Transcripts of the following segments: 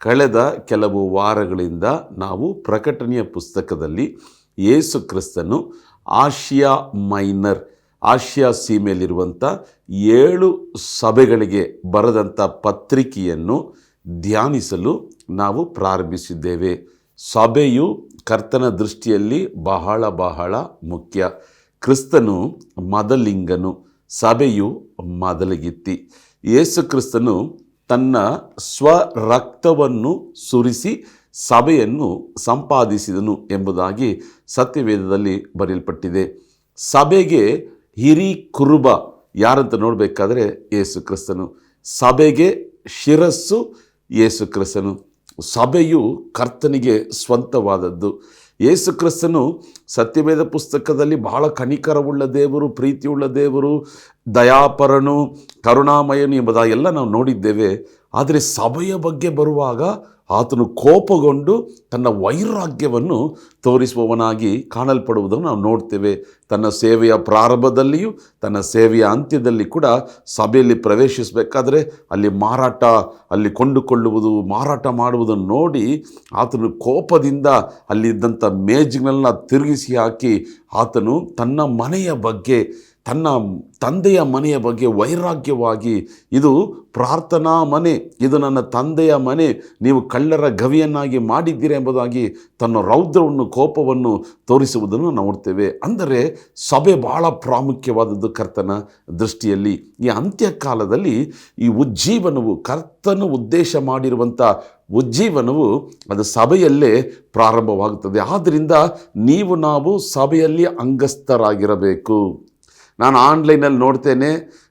ಕಳೆದ ಕೆಲವು ವಾರಗಳಿಂದ ನಾವು ಪ್ರಕಟಣೆಯ ಪುಸ್ತಕದಲ್ಲಿ ಯೇಸು ಕ್ರಿಸ್ತನು ಆಸಿಯಾ ಸೀಮೆಯಲ್ಲಿರುವಂಥ 7 ಸಭೆಗಳಿಗೆ ಬರೆದಂಥ ಪತ್ರಿಕೆಯನ್ನು ಧ್ಯಾನಿಸಲು ನಾವು ಪ್ರಾರಂಭಿಸಿದ್ದೇವೆ. ಸಭೆಯು ಕರ್ತನ ದೃಷ್ಟಿಯಲ್ಲಿ ಬಹಳ ಮುಖ್ಯ. ಕ್ರಿಸ್ತನು ಮೊದಲಿಂಗನು, ಸಭೆಯು ಮೊದಲಿಗಿತ್ತಿ. ಯೇಸು ಕ್ರಿಸ್ತನು ತನ್ನ ಸ್ವರಕ್ತವನ್ನು ಸುರಿಸಿ ಸಭೆಯನ್ನು ಸಂಪಾದಿಸಿದನು ಎಂಬುದಾಗಿ ಸತ್ಯವೇದದಲ್ಲಿ ಬರೆಯಲ್ಪಟ್ಟಿದೆ. ಸಭೆಗೆ ಹಿರಿ ಕುರುಬ ಯಾರಂತ ನೋಡಬೇಕಾದ್ರೆ ಯೇಸು ಕ್ರಿಸ್ತನು. ಸಭೆಗೆ ಶಿರಸ್ಸು ಯೇಸು ಕ್ರಿಸ್ತನು. ಸಭೆಯು ಕರ್ತನಿಗೆ ಸ್ವಂತವಾದದ್ದು. ಯೇಸು ಕ್ರಿಸ್ತನು ಸತ್ಯವೇದ ಪುಸ್ತಕದಲ್ಲಿ ಬಹಳ ಕನಿಕರವುಳ್ಳ ದೇವರು, ಪ್ರೀತಿಯುಳ್ಳ ದೇವರು, ದಯಾಪರನು, ಕರುಣಾಮಯನು ಎಂಬುದಾಗಿ ಎಲ್ಲ ನಾವು ನೋಡಿದ್ದೇವೆ. ಆದರೆ ಸಭೆಯ ಬಗ್ಗೆ ಬರುವಾಗ ಆತನು ಕೋಪಗೊಂಡು ತನ್ನ ವೈರಾಗ್ಯವನ್ನು ತೋರಿಸುವವನಾಗಿ ಕಾಣಲ್ಪಡುವುದನ್ನು ನಾವು ನೋಡ್ತೇವೆ. ತನ್ನ ಸೇವೆಯ ಪ್ರಾರಂಭದಲ್ಲಿಯೂ ತನ್ನ ಸೇವೆಯ ಅಂತ್ಯದಲ್ಲಿ ಕೂಡ ಸಭೆಯಲ್ಲಿ ಪ್ರವೇಶಿಸಬೇಕಾದ್ರೆ ಅಲ್ಲಿ ಕೊಂಡುಕೊಳ್ಳುವುದು, ಮಾರಾಟ ಮಾಡುವುದನ್ನು ನೋಡಿ ಆತನು ಕೋಪದಿಂದ ಅಲ್ಲಿದ್ದಂಥ ಮೇಜ್ಗಳನ್ನ ತಿರುಗಿಸಿ ಹಾಕಿ ಆತನು ತನ್ನ ಮನೆಯ ಬಗ್ಗೆ, ತನ್ನ ತಂದೆಯ ಮನೆಯ ಬಗ್ಗೆ ವೈರಾಗ್ಯವಾಗಿ, ಇದು ಪ್ರಾರ್ಥನಾ ಮನೆ, ಇದು ನನ್ನ ತಂದೆಯ ಮನೆ, ನೀವು ಕಳ್ಳರ ಗವಿಯನ್ನಾಗಿ ಮಾಡಿದ್ದೀರಾ ಎಂಬುದಾಗಿ ತನ್ನ ರೌದ್ರವನ್ನು, ಕೋಪವನ್ನು ತೋರಿಸುವುದನ್ನು ನೋಡ್ತೇವೆ. ಅಂದರೆ ಸಭೆ ಬಹಳ ಪ್ರಾಮುಖ್ಯವಾದದ್ದು ಕರ್ತನ ದೃಷ್ಟಿಯಲ್ಲಿ. ಈ ಅಂತ್ಯಕಾಲದಲ್ಲಿ ಈ ಉಜ್ಜೀವನವು, ಕರ್ತನು ಉದ್ದೇಶ ಮಾಡಿರುವಂಥ ಉಜ್ಜೀವನವು ಅದು ಸಭೆಯಲ್ಲೇ ಪ್ರಾರಂಭವಾಗುತ್ತದೆ. ಆದ್ದರಿಂದ ನಾವು ಸಭೆಯಲ್ಲಿ ಅಂಗಸ್ಥರಾಗಿರಬೇಕು. ನಾನು ಆನ್ಲೈನಲ್ಲಿ ನೋಡ್ತೇನೆ,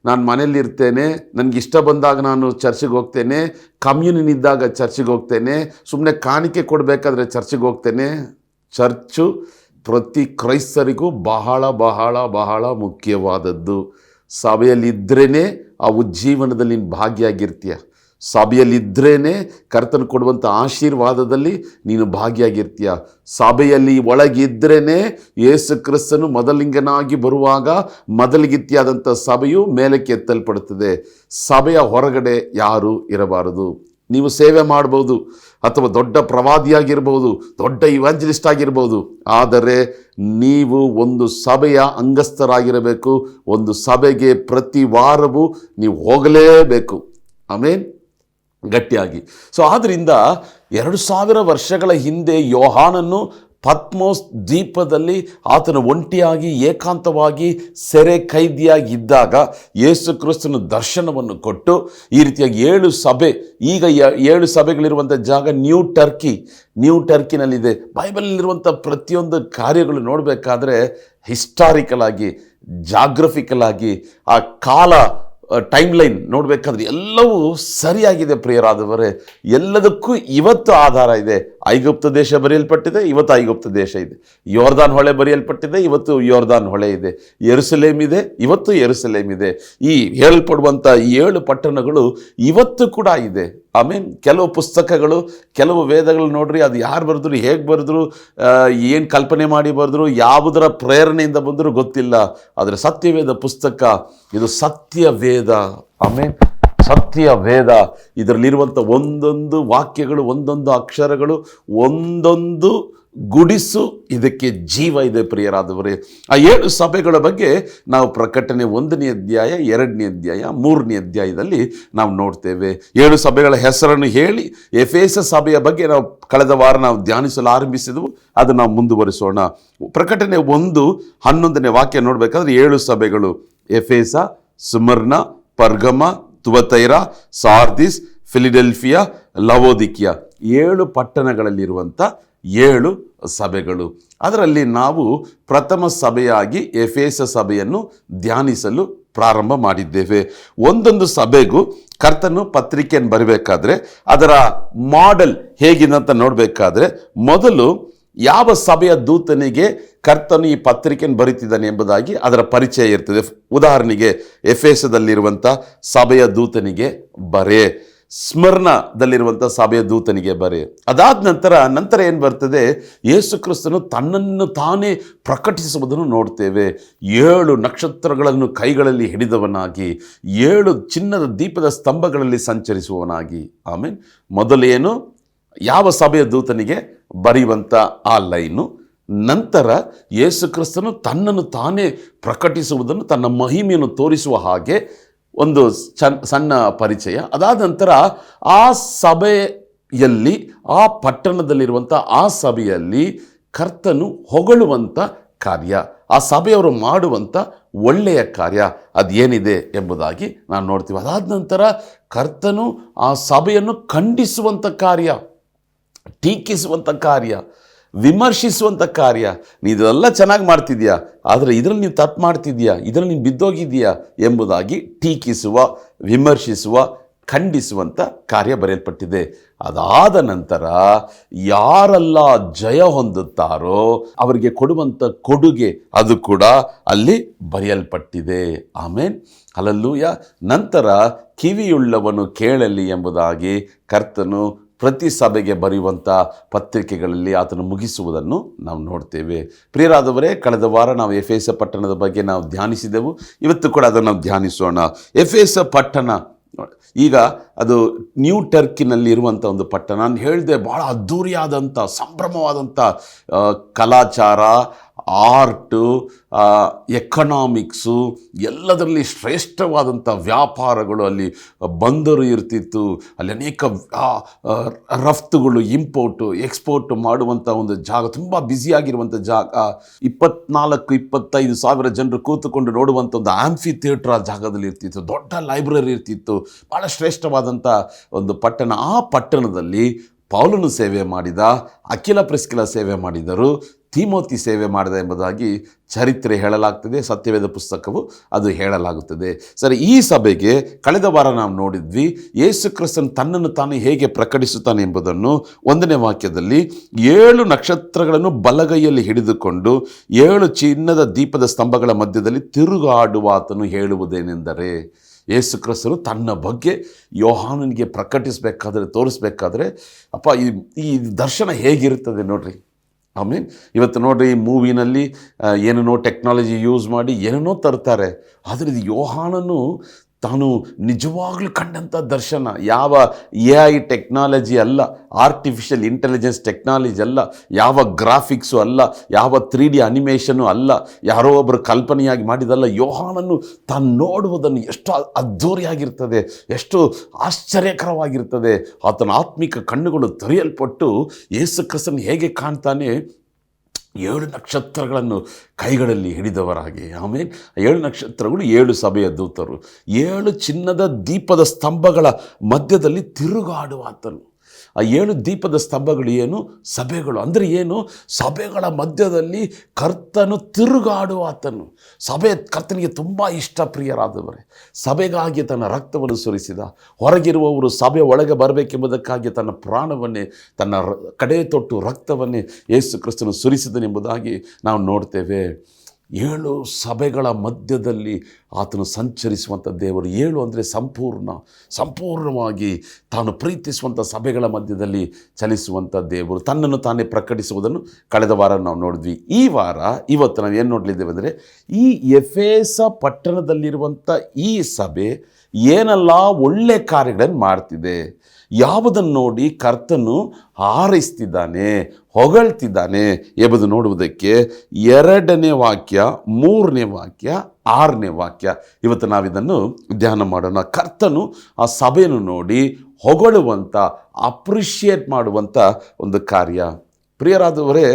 ನಾನು ಮನೇಲಿರ್ತೇನೆ, ನನಗಿಷ್ಟ ಬಂದಾಗ ನಾನು ಚರ್ಚಿಗೆ ಹೋಗ್ತೇನೆ, ಕಮ್ಯುನಿನ್ ಇದ್ದಾಗ ಚರ್ಚಿಗೆ ಹೋಗ್ತೇನೆ, ಸುಮ್ಮನೆ ಕಾಣಿಕೆ ಕೊಡಬೇಕಾದ್ರೆ ಚರ್ಚಿಗೆ ಹೋಗ್ತೇನೆ. ಚರ್ಚು ಪ್ರತಿ ಕ್ರೈಸ್ತರಿಗೂ ಬಹಳ ಮುಖ್ಯವಾದದ್ದು. ಸಭೆಯಲ್ಲಿದ್ರೇ ಆ ಉಜ್ಜೀವನದಲ್ಲಿ ನೀನು ಭಾಗಿಯಾಗಿರ್ತೀಯ. ಸಭೆಯಲ್ಲಿದ್ರೇ ಕರ್ತನು ಕೊಡುವಂಥ ಆಶೀರ್ವಾದದಲ್ಲಿ ನೀನು ಭಾಗಿಯಾಗಿರ್ತೀಯ. ಸಭೆಯಲ್ಲಿ ಒಳಗಿದ್ರೇ ಯೇಸು ಕ್ರಿಸ್ತನು ಮೊದಲಿಂಗನಾಗಿ ಬರುವಾಗ ಮೊದಲಿಗಿತ್ತಿಯಾದಂಥ ಸಭೆಯು ಮೇಲಕ್ಕೆ ಎತ್ತಲ್ಪಡುತ್ತದೆ. ಸಭೆಯ ಹೊರಗಡೆ ಯಾರೂ ಇರಬಾರದು. ನೀವು ಸೇವೆ ಮಾಡ್ಬೋದು, ಅಥವಾ ದೊಡ್ಡ ಪ್ರವಾದಿಯಾಗಿರ್ಬೋದು, ದೊಡ್ಡ ಇವಾಂಜಲಿಸ್ಟ್ ಆಗಿರ್ಬೋದು, ಆದರೆ ನೀವು ಒಂದು ಸಭೆಯ ಅಂಗಸ್ಥರಾಗಿರಬೇಕು. ಒಂದು ಸಭೆಗೆ ಪ್ರತಿ ವಾರವೂ ನೀವು ಹೋಗಲೇಬೇಕು. ಆಮೇನ್, ಗಟ್ಟಿಯಾಗಿ. ಆದ್ದರಿಂದ 2000 ವರ್ಷಗಳ ಹಿಂದೆ ಯೋಹಾನನು ಪತ್ಮೋಸ್ ದ್ವೀಪದಲ್ಲಿ ಆತನ ಒಂಟಿಯಾಗಿ ಏಕಾಂತವಾಗಿ ಸೆರೆ ಕೈದಿಯಾಗಿದ್ದಾಗ ಯೇಸು ಕ್ರಿಸ್ತನ ದರ್ಶನವನ್ನು ಕೊಟ್ಟು ಈ ರೀತಿಯಾಗಿ 7 ಸಭೆ, ಈಗ 7 ಸಭೆಗಳಿರುವಂಥ ಜಾಗ ನ್ಯೂ ಟರ್ಕಿನಲ್ಲಿದೆ. ಬೈಬಲಲ್ಲಿರುವಂಥ ಪ್ರತಿಯೊಂದು ಕಾರ್ಯಗಳು ನೋಡಬೇಕಾದ್ರೆ ಹಿಸ್ಟಾರಿಕಲ್ ಆಗಿ, ಜಾಗ್ರಫಿಕಲ್ ಆಗಿ, ಆ ಕಾಲ ಟೈಮ್ಲೈನ್ ನೋಡಬೇಕಾದ್ರೆ ಎಲ್ಲವೂ ಸರಿಯಾಗಿದೆ. ಪ್ರಿಯರಾದವರೇ, ಎಲ್ಲದಕ್ಕೂ ಇವತ್ತು ಆಧಾರ ಇದೆ. ಐಗುಪ್ತ ದೇಶ ಬರೆಯಲ್ಪಟ್ಟಿದೆ, ಇವತ್ತು ಐಗುಪ್ತ ದೇಶ ಇದೆ. ಯೋರ್ದಾನ್ ಹೊಳೆ ಬರೆಯಲ್ಪಟ್ಟಿದೆ, ಇವತ್ತು ಯೋರ್ದಾನ್ ಹೊಳೆ ಇದೆ. ಯೆರೂಸಲೇಮ್ ಇದೆ, ಇವತ್ತು ಯೆರೂಸಲೇಮ್ ಇದೆ. ಈ ಹೇಳಲ್ಪಡುವಂಥ 7 ಪಟ್ಟಣಗಳು ಇವತ್ತು ಕೂಡ ಇದೆ. ಆಮೇನ್. ಕೆಲವು ಪುಸ್ತಕಗಳು, ಕೆಲವು ವೇದಗಳು ನೋಡ್ರಿ, ಅದು ಯಾರು ಬರೆದ್ರು, ಹೇಗೆ ಬರೆದ್ರು, ಏನು ಕಲ್ಪನೆ ಮಾಡಿ ಬರೆದ್ರು, ಯಾವುದರ ಪ್ರೇರಣೆಯಿಂದ ಬಂದರೂ ಗೊತ್ತಿಲ್ಲ. ಆದರೆ ಸತ್ಯವೇದ ಪುಸ್ತಕ ಇದು ಸತ್ಯವೇದ. ಆಮೇನ್. ಸತ್ಯವೇದ. ಇದರಲ್ಲಿರುವಂಥ ಒಂದೊಂದು ವಾಕ್ಯಗಳು, ಒಂದೊಂದು ಅಕ್ಷರಗಳು, ಒಂದೊಂದು ಗುಡಿಸು, ಇದಕ್ಕೆ ಜೀವ ಇದೆ. ಪ್ರಿಯರಾದವರೇ, ಆ 7 ಸಭೆಗಳ ಬಗ್ಗೆ ನಾವು ಪ್ರಕಟಣೆ 1ನೇ ಅಧ್ಯಾಯ, 2ನೇ ಅಧ್ಯಾಯ, 3ನೇ ಅಧ್ಯಾಯದಲ್ಲಿ ನಾವು ನೋಡ್ತೇವೆ. 7 ಸಭೆಗಳ ಹೆಸರನ್ನು ಹೇಳಿ ಎಫೆಸ ಸಭೆಯ ಬಗ್ಗೆ ನಾವು ಕಳೆದ ವಾರ ನಾವು ಧ್ಯಾನಿಸಲು ಆರಂಭಿಸಿದೆವು. ಅದು ನಾವು ಮುಂದುವರಿಸೋಣ. ಪ್ರಕಟಣೆ 1:11ನೇ ವಾಕ್ಯ ನೋಡಬೇಕಾದ್ರೆ 7 ಸಭೆಗಳು: ಎಫೆಸ, ಸ್ಮರ್ನ, ಪರ್ಗಮ, ತುವತೈರ, ಸಾರ್ದಿಸ್, ಫಿಲಿಡೆಲ್ಫಿಯಾ, ಲವೋದಿಕಿಯ. 7 ಪಟ್ಟಣಗಳಲ್ಲಿರುವಂಥ 7 ಸಭೆಗಳು. ಅದರಲ್ಲಿ ನಾವು ಪ್ರಥಮ ಸಭೆಯಾಗಿ ಎಫೆಸ ಸಭೆಯನ್ನು ಧ್ಯಾನಿಸಲು ಪ್ರಾರಂಭ ಮಾಡಿದ್ದೇವೆ. ಒಂದೊಂದು ಸಭೆಗೂ ಕರ್ತನು ಪತ್ರಿಕೆಯನ್ನು ಬರಬೇಕಾದ್ರೆ ಅದರ ಮಾಡೆಲ್ ಹೇಗಿದೆ ಅಂತ ನೋಡಬೇಕಾದ್ರೆ, ಮೊದಲು ಯಾವ ಸಭೆಯ ದೂತನಿಗೆ ಕರ್ತನು ಈ ಪತ್ರಿಕೆಯನ್ನು ಬರೀತಿದ್ದಾನೆ ಎಂಬುದಾಗಿ ಅದರ ಪರಿಚಯ ಇರ್ತದೆ. ಉದಾಹರಣೆಗೆ ಎಫೆಸದಲ್ಲಿರುವಂಥ ಸಭೆಯ ದೂತನಿಗೆ ಬರೆ, ಸ್ಮರಣದಲ್ಲಿರುವಂಥ ಸಭೆಯ ದೂತನಿಗೆ ಬರೆ. ಅದಾದ ನಂತರ ಏನು ಬರ್ತದೆ, ಯೇಸು ಕ್ರಿಸ್ತನು ತನ್ನನ್ನು ತಾನೇ ಪ್ರಕಟಿಸುವುದನ್ನು ನೋಡ್ತೇವೆ. 7 ನಕ್ಷತ್ರಗಳನ್ನು ಕೈಗಳಲ್ಲಿ ಹಿಡಿದವನಾಗಿ 7 ಚಿನ್ನದ ದೀಪದ ಸ್ತಂಭಗಳಲ್ಲಿ ಸಂಚರಿಸುವವನಾಗಿ. ಆಮೇಲೆ ಮೊದಲೇನು ಯಾವ ಸಭೆಯ ದೂತನಿಗೆ ಬರೆಯುವಂಥ ಆ ಲೈನು, ನಂತರ ಯೇಸು ಕ್ರಿಸ್ತನು ತನ್ನನ್ನು ತಾನೇ ಪ್ರಕಟಿಸುವುದನ್ನು, ತನ್ನ ಮಹಿಮೆಯನ್ನು ತೋರಿಸುವ ಹಾಗೆ ಒಂದು ಸಣ್ಣ ಪರಿಚಯ. ಅದಾದ ನಂತರ ಆ ಸಭೆಯಲ್ಲಿ, ಆ ಪಟ್ಟಣದಲ್ಲಿರುವಂಥ ಆ ಸಭೆಯಲ್ಲಿ ಕರ್ತನು ಹೊಗಳುವಂಥ ಕಾರ್ಯ, ಆ ಸಭೆಯವರು ಮಾಡುವಂಥ ಒಳ್ಳೆಯ ಕಾರ್ಯ ಅದೇನಿದೆ ಎಂಬುದಾಗಿ ನಾವು ನೋಡ್ತೀವಿ. ಅದಾದ ನಂತರ ಕರ್ತನು ಆ ಸಭೆಯನ್ನು ಖಂಡಿಸುವಂಥ ಕಾರ್ಯ, ಟೀಕಿಸುವಂಥ ಕಾರ್ಯ, ವಿಮರ್ಶಿಸುವಂಥ ಕಾರ್ಯ. ಇದೆಲ್ಲ ಚೆನ್ನಾಗಿ ಮಾಡ್ತಿದ್ಯಾ, ಆದರೆ ಇದರಲ್ಲಿ ನೀವು ತಪ್ಪು ಮಾಡ್ತಿದ್ಯಾ, ಇದರಲ್ಲಿ ನೀನು ಬಿದ್ದೋಗಿದೆಯಾ ಎಂಬುದಾಗಿ ಟೀಕಿಸುವ, ವಿಮರ್ಶಿಸುವ, ಖಂಡಿಸುವಂಥ ಕಾರ್ಯ ಬರೆಯಲ್ಪಟ್ಟಿದೆ. ಅದಾದ ನಂತರ ಯಾರೆಲ್ಲ ಜಯ ಹೊಂದುತ್ತಾರೋ ಅವರಿಗೆ ಕೊಡುವಂಥ ಕೊಡುಗೆ ಅದು ಕೂಡ ಅಲ್ಲಿ ಬರೆಯಲ್ಪಟ್ಟಿದೆ. ಆಮೇನ್, ಹಲ್ಲೆಲೂಯಾ. ನಂತರ ಕಿವಿಯುಳ್ಳವನು ಕೇಳಲಿ ಎಂಬುದಾಗಿ ಕರ್ತನು ಪ್ರತಿ ಸಭೆಗೆ ಬರೆಯುವಂಥ ಪತ್ರಿಕೆಗಳಲ್ಲಿ ಆತನು ಮುಗಿಸುವುದನ್ನು ನಾವು ನೋಡ್ತೇವೆ. ಪ್ರಿಯರಾದವರೇ, ಕಳೆದ ವಾರ ನಾವು ಎಫೆಸ ಪಟ್ಟಣದ ಬಗ್ಗೆ ನಾವು ಧ್ಯಾನಿಸಿದೆವು. ಇವತ್ತು ಕೂಡ ಅದನ್ನು ನಾವು ಧ್ಯಾನಿಸೋಣ. ಎಫೆಸ ಪಟ್ಟಣ ಈಗ ಅದು ನ್ಯೂ ಟರ್ಕಿನಲ್ಲಿ ಇರುವಂಥ ಒಂದು ಪಟ್ಟಣ. ನಾನು ಹೇಳಿದೆ, ಭಾಳ ಅದ್ಧೂರಿಯಾದಂಥ ಸಂಭ್ರಮವಾದಂಥ ಕಲಾಚಾರ, ಆರ್ಟು, ಎಕನಾಮಿಕ್ಸು, ಎಲ್ಲದರಲ್ಲಿ ಶ್ರೇಷ್ಠವಾದಂಥ ವ್ಯಾಪಾರಗಳು ಅಲ್ಲಿ ಬಂದರು ಇರ್ತಿತ್ತು. ಅಲ್ಲಿ ಅನೇಕ ರಫ್ತುಗಳು, ಇಂಪೋರ್ಟು ಎಕ್ಸ್ಪೋರ್ಟು ಮಾಡುವಂಥ ಒಂದು ಜಾಗ, ತುಂಬ ಬ್ಯುಸಿಯಾಗಿರುವಂಥ ಜಾಗ. 24-25 ಸಾವಿರ ಜನರು ಕೂತುಕೊಂಡು ನೋಡುವಂಥ ಒಂದು ಆಂಫಿ ಥಿಯೇಟ್ರ್ ಆ ಜಾಗದಲ್ಲಿ ಇರ್ತಿತ್ತು. ದೊಡ್ಡ ಲೈಬ್ರರಿ ಇರ್ತಿತ್ತು. ಭಾಳ ಶ್ರೇಷ್ಠವಾದಂಥ ಒಂದು ಪಟ್ಟಣ. ಆ ಪಟ್ಟಣದಲ್ಲಿ ಪೌಲನು ಸೇವೆ ಮಾಡಿದ, ಅಕಿಲ ಪ್ರಿಸ್ಕಿಲ ಸೇವೆ ಮಾಡಿದರು, ತಿಮೋತಿ ಸೇವೆ ಮಾಡಿದ ಎಂಬುದಾಗಿ ಚರಿತ್ರೆ ಹೇಳಲಾಗ್ತದೆ. ಸತ್ಯವೇದ ಪುಸ್ತಕವು ಅದು ಹೇಳಲಾಗುತ್ತದೆ. ಸರಿ, ಈ ಸಭೆಗೆ ಕಳೆದ ವಾರ ನಾವು ನೋಡಿದ್ವಿ ಯೇಸು ಕ್ರಿಸ್ತನು ತನ್ನನ್ನು ತಾನೇ ಹೇಗೆ ಪ್ರಕಟಿಸುತ್ತಾನೆ ಎಂಬುದನ್ನು. 1ನೇ ವಾಕ್ಯದಲ್ಲಿ 7 ನಕ್ಷತ್ರಗಳನ್ನು ಬಲಗೈಯಲ್ಲಿ ಹಿಡಿದುಕೊಂಡು 7 ಚಿನ್ನದ ದೀಪದ ಸ್ತಂಭಗಳ ಮಧ್ಯದಲ್ಲಿ ತಿರುಗಾಡುವ ಆತನು ಹೇಳುವುದೇನೆಂದರೆ, ಯೇಸು ಕ್ರಿಸ್ತನು ತನ್ನ ಬಗ್ಗೆ ಯೋಹಾನನಿಗೆ ಪ್ರಕಟಿಸಬೇಕಾದ್ರೆ, ತೋರಿಸ್ಬೇಕಾದ್ರೆ, ಅಪ್ಪ ಈ ದರ್ಶನ ಹೇಗಿರುತ್ತದೆ ನೋಡ್ರಿ. ಆಮೇಲೆ ಇವತ್ತು ನೋಡ್ರಿ, ಮೂವಿನಲ್ಲಿ ಏನೇನೋ ಟೆಕ್ನಾಲಜಿ ಯೂಸ್ ಮಾಡಿ ಏನೇನೋ ತರ್ತಾರೆ. ಆದರೆ ಇದು ಯೋಹಾನನು ತಾನು ನಿಜವಾಗ್ಲೂ ಕಂಡಂಥ ದರ್ಶನ. ಯಾವ AI ಟೆಕ್ನಾಲಜಿ ಅಲ್ಲ, ಆರ್ಟಿಫಿಷಿಯಲ್ ಇಂಟೆಲಿಜೆನ್ಸ್ ಟೆಕ್ನಾಲಜಿ ಅಲ್ಲ, ಯಾವ ಗ್ರಾಫಿಕ್ಸು ಅಲ್ಲ, ಯಾವ 3D ಅನಿಮೇಷನು ಅಲ್ಲ, ಯಾರೋ ಒಬ್ಬರು ಕಲ್ಪನೆಯಾಗಿ ಮಾಡಿದಲ್ಲ. ಯೋಹಾನನು ತಾನು ನೋಡುವುದನ್ನು ಎಷ್ಟು ಅದ್ಧೂರಿಯಾಗಿರ್ತದೆ, ಎಷ್ಟು ಆಶ್ಚರ್ಯಕರವಾಗಿರ್ತದೆ. ಆತನ ಆತ್ಮಿಕ ಕಣ್ಣುಗಳು ತೆರೆಯಲ್ಪಟ್ಟು ಯೇಸು ಕ್ರಿಸ್ತನು ಹೇಗೆ ಕಾಣ್ತಾನೆ, 7 ನಕ್ಷತ್ರಗಳನ್ನು ಕೈಗಳಲ್ಲಿ ಹಿಡಿದವರಾಗಿ. ಆಮೇಲೆ 7 ನಕ್ಷತ್ರಗಳು 7 ಸಭೆಯ ದೂತರು. 7 ಚಿನ್ನದ ದೀಪದ ಸ್ತಂಭಗಳ ಮಧ್ಯದಲ್ಲಿ ತಿರುಗಾಡುವ ಆತನು. ಆ 7 ದೀಪದ ಸ್ತಂಭಗಳು ಏನು? ಸಭೆಗಳು. ಅಂದರೆ ಏನು? ಸಭೆಗಳ ಮಧ್ಯದಲ್ಲಿ ಕರ್ತನು ತಿರುಗಾಡುವ ಆತನು. ಸಭೆ ಕರ್ತನಿಗೆ ತುಂಬ ಇಷ್ಟ. ಪ್ರಿಯರಾದವರೇ, ಸಭೆಗಾಗಿ ತನ್ನ ರಕ್ತವನ್ನು ಸುರಿಸಿದ. ಹೊರಗಿರುವವರು ಸಭೆ ಒಳಗೆ ಬರಬೇಕೆಂಬುದಕ್ಕಾಗಿ ತನ್ನ ಪ್ರಾಣವನ್ನೇ, ತನ್ನ ಕಡೆ ತೊಟ್ಟು ರಕ್ತವನ್ನೇ ಯೇಸು ಕ್ರಿಸ್ತನು ಸುರಿಸಿದನೆಂಬುದಾಗಿ ನಾವು ನೋಡ್ತೇವೆ. 7 ಸಭೆಗಳ ಮಧ್ಯದಲ್ಲಿ ಆತನು ಸಂಚರಿಸುವಂಥ ದೇವರು. 7 ಅಂದರೆ ಸಂಪೂರ್ಣವಾಗಿ ತಾನು ಪ್ರೀತಿಸುವಂಥ ಸಭೆಗಳ ಮಧ್ಯದಲ್ಲಿ ಚಲಿಸುವಂಥ ದೇವರು. ತನ್ನನ್ನು ತಾನೇ ಪ್ರಕಟಿಸುವುದನ್ನು ಕಳೆದ ವಾರ ನಾವು ನೋಡಿದ್ವಿ. ಇವತ್ತು ನಾವು ಏನು ನೋಡಲಿದ್ದೇವೆ ಅಂದರೆ, ಈ ಎಫೆಸ ಪಟ್ಟಣದಲ್ಲಿರುವಂಥ ಈ ಸಭೆ ಏನೆಲ್ಲ ಒಳ್ಳೆ ಕಾರ್ಯಗಳನ್ನು ಮಾಡ್ತಿದೆ, ಯಾವುದನ್ನು ನೋಡಿ ಕರ್ತನು ಹಾರೈಸ್ತಿದ್ದಾನೆ, ಹೊಗಳ್ತಿದ್ದಾನೆ ಎಂಬುದು ನೋಡುವುದಕ್ಕೆ 2ನೇ ವಾಕ್ಯ, 3ನೇ ವಾಕ್ಯ, 6ನೇ ವಾಕ್ಯ ಇವತ್ತು ನಾವಿದನ್ನು ಧ್ಯಾನ ಮಾಡೋಣ. ಕರ್ತನು ಆ ಸಭೆಯನ್ನು ನೋಡಿ ಹೊಗಳುವಂಥ, ಅಪ್ರಿಷಿಯೇಟ್ ಮಾಡುವಂಥ ಒಂದು ಕಾರ್ಯ. ಪ್ರಿಯರಾದವರೇ,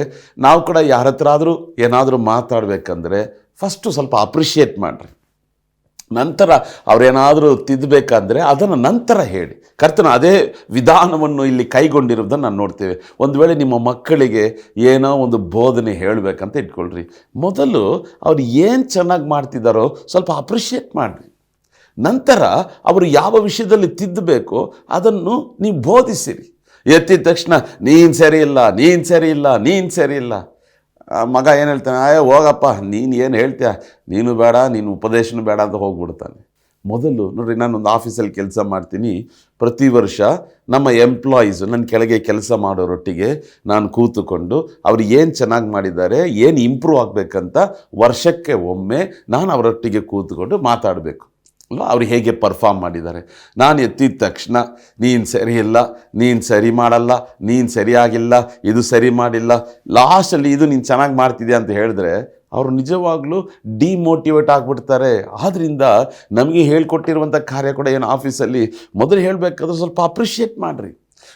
ನಾವು ಕೂಡ ಯಾರ ಹತ್ರ ಆದರೂ ಏನಾದರೂ ಮಾತಾಡಬೇಕಂದ್ರೆ ಫಸ್ಟು ಸ್ವಲ್ಪ ಅಪ್ರಿಷಿಯೇಟ್ ಮಾಡಿರಿ. ನಂತರ ಅವರೇನಾದರೂ ತಿದ್ದಬೇಕಂದ್ರೆ ಅದನ್ನು ನಂತರ ಹೇಳಿ. ಕರ್ತನ ಅದೇ ವಿಧಾನವನ್ನು ಇಲ್ಲಿ ಕೈಗೊಂಡಿರೋದನ್ನು ನಾನು ನೋಡ್ತೇವೆ. ಒಂದು ವೇಳೆ ನಿಮ್ಮ ಮಕ್ಕಳಿಗೆ ಏನೋ ಒಂದು ಬೋಧನೆ ಹೇಳಬೇಕಂತ ಇಟ್ಕೊಳ್ರಿ, ಮೊದಲು ಅವ್ರು ಏನು ಚೆನ್ನಾಗಿ ಮಾಡ್ತಿದ್ದಾರೋ ಸ್ವಲ್ಪ ಅಪ್ರಿಷಿಯೇಟ್ ಮಾಡಿರಿ. ನಂತರ ಅವರು ಯಾವ ವಿಷಯದಲ್ಲಿ ತಿದ್ದಬೇಕೋ ಅದನ್ನು ನೀವು ಬೋಧಿಸಿರಿ. ಎತ್ತಿದ ತಕ್ಷಣ ನೀನು ಸರಿ ಇಲ್ಲ ಮಗ ಏನು ಹೇಳ್ತಾನೆ, ಹೋಗಪ್ಪ ನೀನು ಏನು ಹೇಳ್ತೀಯ, ನೀನು ಬೇಡ, ನೀನು ಉಪದೇಶನೂ ಬೇಡ ಅಂತ ಹೋಗ್ಬಿಡ್ತಾನೆ. ಮೊದಲು ನೋಡ್ರಿ, ನಾನೊಂದು ಆಫೀಸಲ್ಲಿ ಕೆಲಸ ಮಾಡ್ತೀನಿ. ಪ್ರತಿ ವರ್ಷ ನಮ್ಮ ಎಂಪ್ಲಾಯೀಸು, ನನ್ನ ಕೆಳಗೆ ಕೆಲಸ ಮಾಡೋರೊಟ್ಟಿಗೆ ನಾನು ಕೂತುಕೊಂಡು ಅವ್ರು ಏನು ಚೆನ್ನಾಗಿ ಮಾಡಿದ್ದಾರೆ, ಏನು ಇಂಪ್ರೂವ್ ಆಗಬೇಕಂತ ವರ್ಷಕ್ಕೆ ಒಮ್ಮೆ ನಾನು ಅವರೊಟ್ಟಿಗೆ ಕೂತ್ಕೊಂಡು ಮಾತಾಡಬೇಕು ಅಲ್ವಾ. ಅವ್ರು ಹೇಗೆ ಪರ್ಫಾರ್ಮ್ ಮಾಡಿದ್ದಾರೆ. ನಾನು ಎತ್ತಿದ ತಕ್ಷಣ ನೀನು ಸರಿ ಇಲ್ಲ, ನೀನು ಸರಿ ಮಾಡಲ್ಲ, ನೀನು ಸರಿಯಾಗಿಲ್ಲ, ಇದು ಸರಿ ಮಾಡಿಲ್ಲ, ಲಾಸ್ಟಲ್ಲಿ ಇದು ನೀನು ಚೆನ್ನಾಗಿ ಮಾಡ್ತಿದ್ಯಾ ಅಂತ ಹೇಳಿದ್ರೆ ಅವರು ನಿಜವಾಗ್ಲೂ ಡಿಮೋಟಿವೇಟ್ ಆಗಿಬಿಡ್ತಾರೆ. ಆದ್ದರಿಂದ ನಮಗೆ ಹೇಳ್ಕೊಟ್ಟಿರುವಂಥ ಕಾರ್ಯ ಕೂಡ ಏನು ಆಫೀಸಲ್ಲಿ ಮೊದಲು ಹೇಳಬೇಕಾದ್ರೆ ಸ್ವಲ್ಪ ಅಪ್ರಿಷಿಯೇಟ್ ಮಾಡಿರಿ.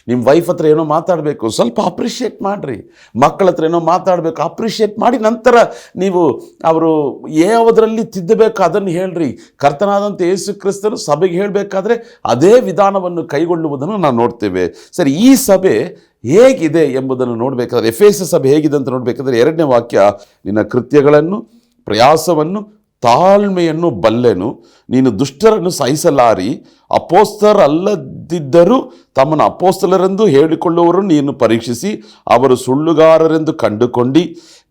ನಿಮ್ಮ ವೈಫ್ ಹತ್ರ ಏನೋ ಮಾತಾಡಬೇಕು, ಸ್ವಲ್ಪ ಅಪ್ರಿಷಿಯೇಟ್ ಮಾಡಿರಿ. ಮಕ್ಕಳ ಹತ್ರ ಏನೋ ಮಾತಾಡಬೇಕು, ಅಪ್ರಿಷಿಯೇಟ್ ಮಾಡಿ ನಂತರ ನೀವು ಅವರು ಯಾವುದರಲ್ಲಿ ತಿದ್ದಬೇಕು ಅದನ್ನು ಹೇಳ್ರಿ. ಕರ್ತನಾದಂಥ ಯೇಸು ಕ್ರಿಸ್ತನು ಸಭೆಗೆ ಹೇಳಬೇಕಾದ್ರೆ ಅದೇ ವಿಧಾನವನ್ನು ಕೈಗೊಳ್ಳುವುದನ್ನು ನಾವು ನೋಡ್ತೇವೆ. ಸರಿ, ಈ ಸಭೆ ಹೇಗಿದೆ ಎಂಬುದನ್ನು ನೋಡಬೇಕಾದ್ರೆ, ಎಫೆಸ ಸಭೆ ಹೇಗಿದೆ ಅಂತ ನೋಡಬೇಕಾದ್ರೆ 2ನೇ ವಾಕ್ಯ, ನಿನ್ನ ಕೃತ್ಯಗಳನ್ನು, ಪ್ರಯಾಸವನ್ನು, ತಾಳ್ಮೆಯನ್ನು ಬಲ್ಲೆನು. ನೀನು ದುಷ್ಟರನ್ನು ಸಹಿಸಲಾರಿ, ಅಪೋಸ್ತಲರಲ್ಲದಿದ್ದರೂ ತಮ್ಮನ್ನು ಅಪೋಸ್ತಲರೆಂದು ಹೇಳಿಕೊಳ್ಳುವವರು ನೀನು ಪರೀಕ್ಷಿಸಿ ಅವರು ಸುಳ್ಳುಗಾರರೆಂದು ಕಂಡುಕೊಂಡು,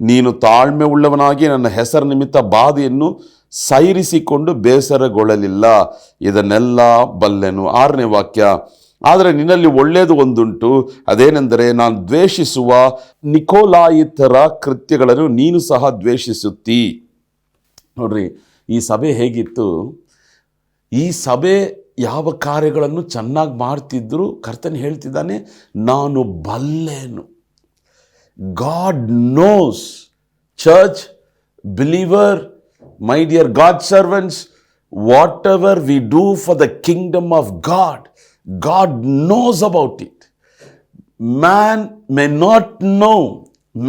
ನೀನು ತಾಳ್ಮೆ ಉಳ್ಳವನಾಗಿ ನನ್ನ ಹೆಸರ ನಿಮಿತ್ತ ಬಾಧೆಯನ್ನು ಸೈರಿಸಿಕೊಂಡು ಬೇಸರಗೊಳ್ಳಲಿಲ್ಲ. ಇದನ್ನೆಲ್ಲ ಬಲ್ಲೆನು. 6ನೇ ವಾಕ್ಯ, ಆದರೆ ನಿನ್ನಲ್ಲಿ ಒಳ್ಳೆಯದು ಒಂದುಂಟು, ಅದೇನೆಂದರೆ ನಾನು ದ್ವೇಷಿಸುವ ನಿಕೋಲಾಯಿತರ ಕೃತ್ಯಗಳನ್ನು ನೀನು ಸಹ ದ್ವೇಷಿಸುತ್ತೀ. ನೋಡ್ರಿ, ಈ ಸಭೆ ಹೇಗಿತ್ತು, ಈ ಸಭೆ ಯಾವ ಕಾರ್ಯಗಳನ್ನು ಚೆನ್ನಾಗಿ ಮಾಡ್ತಿದ್ರು ಕರ್ತನು ಹೇಳ್ತಿದ್ದಾನೆ, ನಾನು ಬಲ್ಲೆನು. God knows. Church, believer, my dear god servants, what ever we do for the Kingdom of god, God knows about it. Man may not know,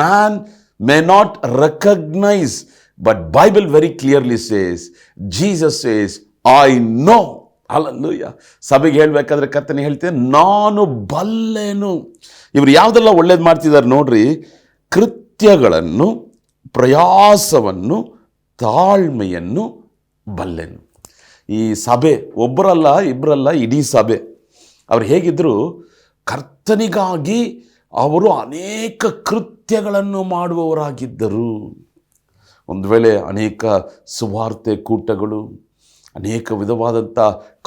man may not recognize, but Bible very clearly says, Jesus says, I know. Hallelujah. ಸಭೆಗೆ ಹೇಳಬೇಕಾದ್ರೆ ಕರ್ತನೆ ಹೇಳ್ತೇನೆ, ನಾನು ಬಲ್ಲೆನು. ಇವರು ಯಾವುದೆಲ್ಲ ಒಳ್ಳೇದು ಮಾಡ್ತಿದ್ದಾರೆ ನೋಡ್ರಿ, ಕೃತ್ಯಗಳನ್ನು, ಪ್ರಯಾಸವನ್ನು, ತಾಳ್ಮೆಯನ್ನು ಬಲ್ಲೆನು. ಈ ಸಭೆ ಒಬ್ಬರಲ್ಲ ಇಬ್ಬರಲ್ಲ, ಇಡೀ ಸಭೆ ಅವ್ರು ಹೇಗಿದ್ದರು, ಕರ್ತನಿಗಾಗಿ ಅವರು ಅನೇಕ ಕೃತ್ಯಗಳನ್ನು ಮಾಡುವವರಾಗಿದ್ದರು. ಒಂದು ವೇಳೆ ಅನೇಕ ಸುವಾರ್ತೆ ಕೂಟಗಳು, ಅನೇಕ ವಿಧವಾದಂಥ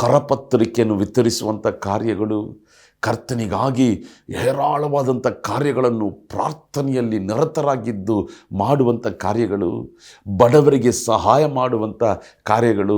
ಕರಪತ್ರಿಕೆಯನ್ನು ವಿತರಿಸುವಂಥ ಕಾರ್ಯಗಳು, ಕರ್ತನಿಗಾಗಿ ಹೇರಾಳವಾದಂಥ ಕಾರ್ಯಗಳನ್ನು ಪ್ರಾರ್ಥನೆಯಲ್ಲಿ ನಿರತರಾಗಿದ್ದು ಮಾಡುವಂಥ ಕಾರ್ಯಗಳು, ಬಡವರಿಗೆ ಸಹಾಯ ಮಾಡುವಂಥ ಕಾರ್ಯಗಳು,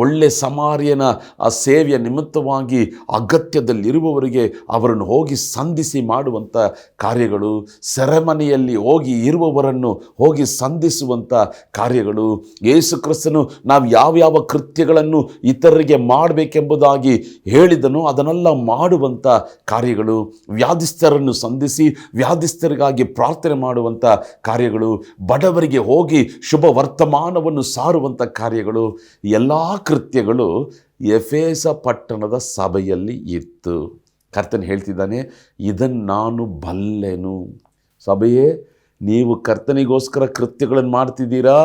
ಒಳ್ಳೆ ಸಮಾರ್ಯನ ಆ ಸೇವೆಯ ನಿಮಿತ್ತವಾಗಿ ಅಗತ್ಯದಲ್ಲಿರುವವರಿಗೆ ಅವರನ್ನು ಹೋಗಿ ಸಂಧಿಸಿ ಮಾಡುವಂಥ ಕಾರ್ಯಗಳು, ಸೆರೆಮನೆಯಲ್ಲಿ ಹೋಗಿ ಇರುವವರನ್ನು ಹೋಗಿ ಸಂಧಿಸುವಂಥ ಕಾರ್ಯಗಳು, ಯೇಸು ಕ್ರಿಸ್ತನು ನಾವು ಯಾವ್ಯಾವ ಕೃತ್ಯಗಳನ್ನು ಇತರರಿಗೆ ಮಾಡಬೇಕೆಂಬುದಾಗಿ ಹೇಳಿದನು ಅದನ್ನೆಲ್ಲ ಮಾಡುವಂಥ ಕಾರ್ಯಗಳು, ವ್ಯಾಧಿಸ್ಥರನ್ನು ಸಂಧಿಸಿ ವ್ಯಾಧಿಸ್ಥರಿಗಾಗಿ ಪ್ರಾರ್ಥನೆ ಮಾಡುವಂಥ ಕಾರ್ಯಗಳು, ಬಡವರಿಗೆ ಹೋಗಿ ಶುಭ ವರ್ತಮಾನವನ್ನು ಸಾರುವಂಥ ಕಾರ್ಯಗಳು, ಎಲ್ಲ ಕೃತ್ಯಗಳು ಎಫೆಸ ಪಟ್ಟಣದ ಸಭೆಯಲ್ಲಿ ಇತ್ತು. ಕರ್ತನು ಹೇಳ್ತಿದ್ದಾನೆ, ಇದನ್ನು ನಾನು ಬಲ್ಲೆನು. ಸಭೆಯೇ, ನೀವು ಕರ್ತನಿಗೋಸ್ಕರ ಕೃತ್ಯಗಳನ್ನು ಮಾಡ್ತಿದ್ದೀರಾ?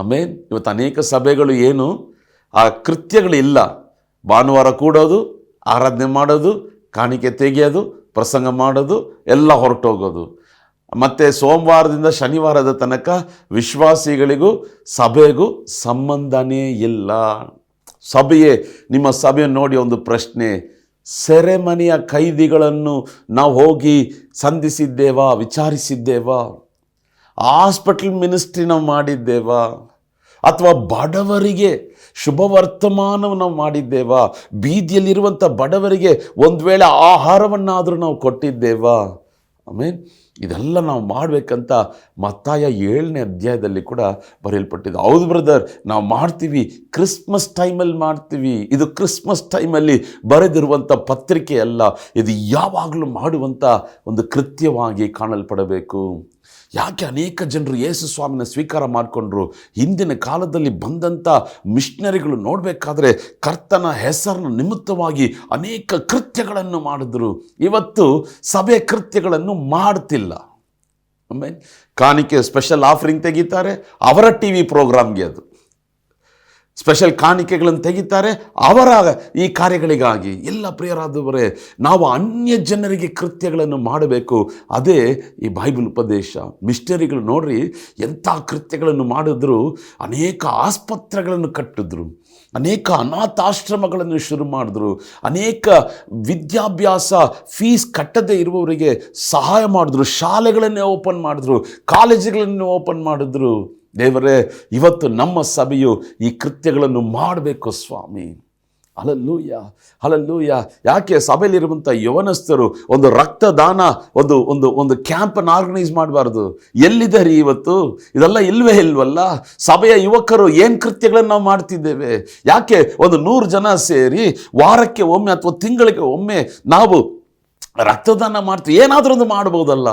ಆಮೇನ್. ಇವತ್ತು ಅನೇಕ ಸಭೆಗಳು ಏನು ಆ ಕೃತ್ಯಗಳಿಲ್ಲ. ಭಾನುವಾರ ಕೂಡೋದು, ಆರಾಧನೆ ಮಾಡೋದು, ಕಾಣಿಕೆ ತೆಗೆಯೋದು, ಪ್ರಸಂಗ ಮಾಡೋದು, ಎಲ್ಲ ಹೊರಟೋಗೋದು. ಮತ್ತು ಸೋಮವಾರದಿಂದ ಶನಿವಾರದ ತನಕ ವಿಶ್ವಾಸಿಗಳಿಗೂ ಸಭೆಗೂ ಸಂಬಂಧನೇ ಇಲ್ಲ. ಸಭೆಯೇ, ನಿಮ್ಮ ಸಭೆಯನ್ನು ನೋಡಿ ಒಂದು ಪ್ರಶ್ನೆ, ಸೆರೆಮನೆಯ ಕೈದಿಗಳನ್ನು ನಾವು ಹೋಗಿ ಸಂಧಿಸಿದ್ದೇವಾ, ವಿಚಾರಿಸಿದ್ದೇವಾ? ಹಾಸ್ಪಿಟಲ್ ಮಿನಿಸ್ಟ್ರಿ ನಾವು ಮಾಡಿದ್ದೇವಾ? ಅಥವಾ ಬಡವರಿಗೆ ಶುಭ ವರ್ತಮಾನವನ್ನು ನಾವು ಮಾಡಿದ್ದೇವಾ? ಬೀದಿಯಲ್ಲಿರುವಂಥ ಬಡವರಿಗೆ ಒಂದು ವೇಳೆ ಆಹಾರವನ್ನಾದರೂ ನಾವು ಕೊಟ್ಟಿದ್ದೇವಾ? ಆಮೇಲೆ ಇದೆಲ್ಲ ನಾವು ಮಾಡಬೇಕಂತ ಮತ್ತಾಯ 7ನೇ ಅಧ್ಯಾಯದಲ್ಲಿ ಕೂಡ ಬರೆಯಲ್ಪಟ್ಟಿದೆ. ಹೌದು ಬ್ರದರ್, ನಾವು ಮಾಡ್ತೀವಿ, ಕ್ರಿಸ್ಮಸ್ ಟೈಮಲ್ಲಿ ಮಾಡ್ತೀವಿ. ಇದು ಕ್ರಿಸ್ಮಸ್ ಟೈಮಲ್ಲಿ ಬರೆದಿರುವಂಥ ಪತ್ರಿಕೆ ಅಲ್ಲ, ಇದು ಯಾವಾಗಲೂ ಮಾಡುವಂಥ ಒಂದು ಕೃತ್ಯವಾಗಿ ಕಾಣಲ್ಪಡಬೇಕು. ಯಾಕೆ ಅನೇಕ ಜನರು ಯೇಸು ಸ್ವಾಮಿನ ಸ್ವೀಕಾರ ಮಾಡಿಕೊಂಡ್ರು? ಹಿಂದಿನ ಕಾಲದಲ್ಲಿ ಬಂದಂಥ ಮಿಷನರಿಗಳು ನೋಡಬೇಕಾದ್ರೆ ಕರ್ತನ ಹೆಸರನ್ನು ನಿಮಿತ್ತವಾಗಿ ಅನೇಕ ಕೃತ್ಯಗಳನ್ನು ಮಾಡಿದ್ರು. ಇವತ್ತು ಸಭೆ ಕೃತ್ಯಗಳನ್ನು ಮಾಡ್ತಿಲ್ಲ. ಆಮೇಲೆ ಕಾಣಿಕೆ ಸ್ಪೆಷಲ್ ಆಫರಿಂಗ್ ತೆಗಿತಾರೆ, ಅವರ ಟಿ ವಿ ಪ್ರೋಗ್ರಾಮ್ಗೆ ಅದು ಸ್ಪೆಷಲ್ ಕಾಣಿಕೆಗಳನ್ನು ತೆಗಿತಾರೆ ಅವರ ಈ ಕಾರ್ಯಗಳಿಗಾಗಿ. ಎಲ್ಲ ಪ್ರಿಯರಾದವರೇ, ನಾವು ಅನ್ಯ ಜನರಿಗೆ ಕೃತ್ಯಗಳನ್ನು ಮಾಡಬೇಕು. ಅದೇ ಈ ಬೈಬಲ್ ಉಪದೇಶ. ಮಿಷನರಿಗಳು ನೋಡ್ರಿ ಎಂಥ ಕೃತ್ಯಗಳನ್ನು ಮಾಡಿದ್ರು. ಅನೇಕ ಆಸ್ಪತ್ರೆಗಳನ್ನು ಕಟ್ಟಿದ್ರು, ಅನೇಕ ಅನಾಥಾಶ್ರಮಗಳನ್ನು ಶುರು ಮಾಡಿದ್ರು, ಅನೇಕ ವಿದ್ಯಾಭ್ಯಾಸ ಫೀಸ್ ಕಟ್ಟದೇ ಇರುವವರಿಗೆ ಸಹಾಯ ಮಾಡಿದ್ರು, ಶಾಲೆಗಳನ್ನೇ ಓಪನ್ ಮಾಡಿದ್ರು, ಕಾಲೇಜುಗಳನ್ನು ಓಪನ್ ಮಾಡಿದ್ರು. ದೇವರೇ, ಇವತ್ತು ನಮ್ಮ ಸಭೆಯು ಈ ಕೃತ್ಯಗಳನ್ನು ಮಾಡಬೇಕು ಸ್ವಾಮಿ. Hallelujah, hallelujah. ಯಾಕೆ ಸಭೆಯಲ್ಲಿರುವಂಥ ಯವನಸ್ಥರು ಒಂದು ರಕ್ತದಾನ ಒಂದು ಒಂದು ಒಂದು ಕ್ಯಾಂಪನ್ನು ಆರ್ಗನೈಸ್ ಮಾಡಬಾರ್ದು? ಎಲ್ಲಿದ್ದಾರೆ ಇವತ್ತು? ಇದೆಲ್ಲ ಇಲ್ವಲ್ಲ? ಸಭೆಯ ಯುವಕರು ಏನು ಕೃತ್ಯಗಳನ್ನು ನಾವು ಮಾಡ್ತಿದ್ದೇವೆ? ಯಾಕೆ ಒಂದು 100 ಜನ ಸೇರಿ ವಾರಕ್ಕೆ ಒಮ್ಮೆ ಅಥವಾ ತಿಂಗಳಿಗೆ ಒಮ್ಮೆ ನಾವು ರಕ್ತದಾನ ಮಾಡ್ತೀವಿ? ಏನಾದರೂ ಒಂದು ಮಾಡ್ಬೋದಲ್ಲ?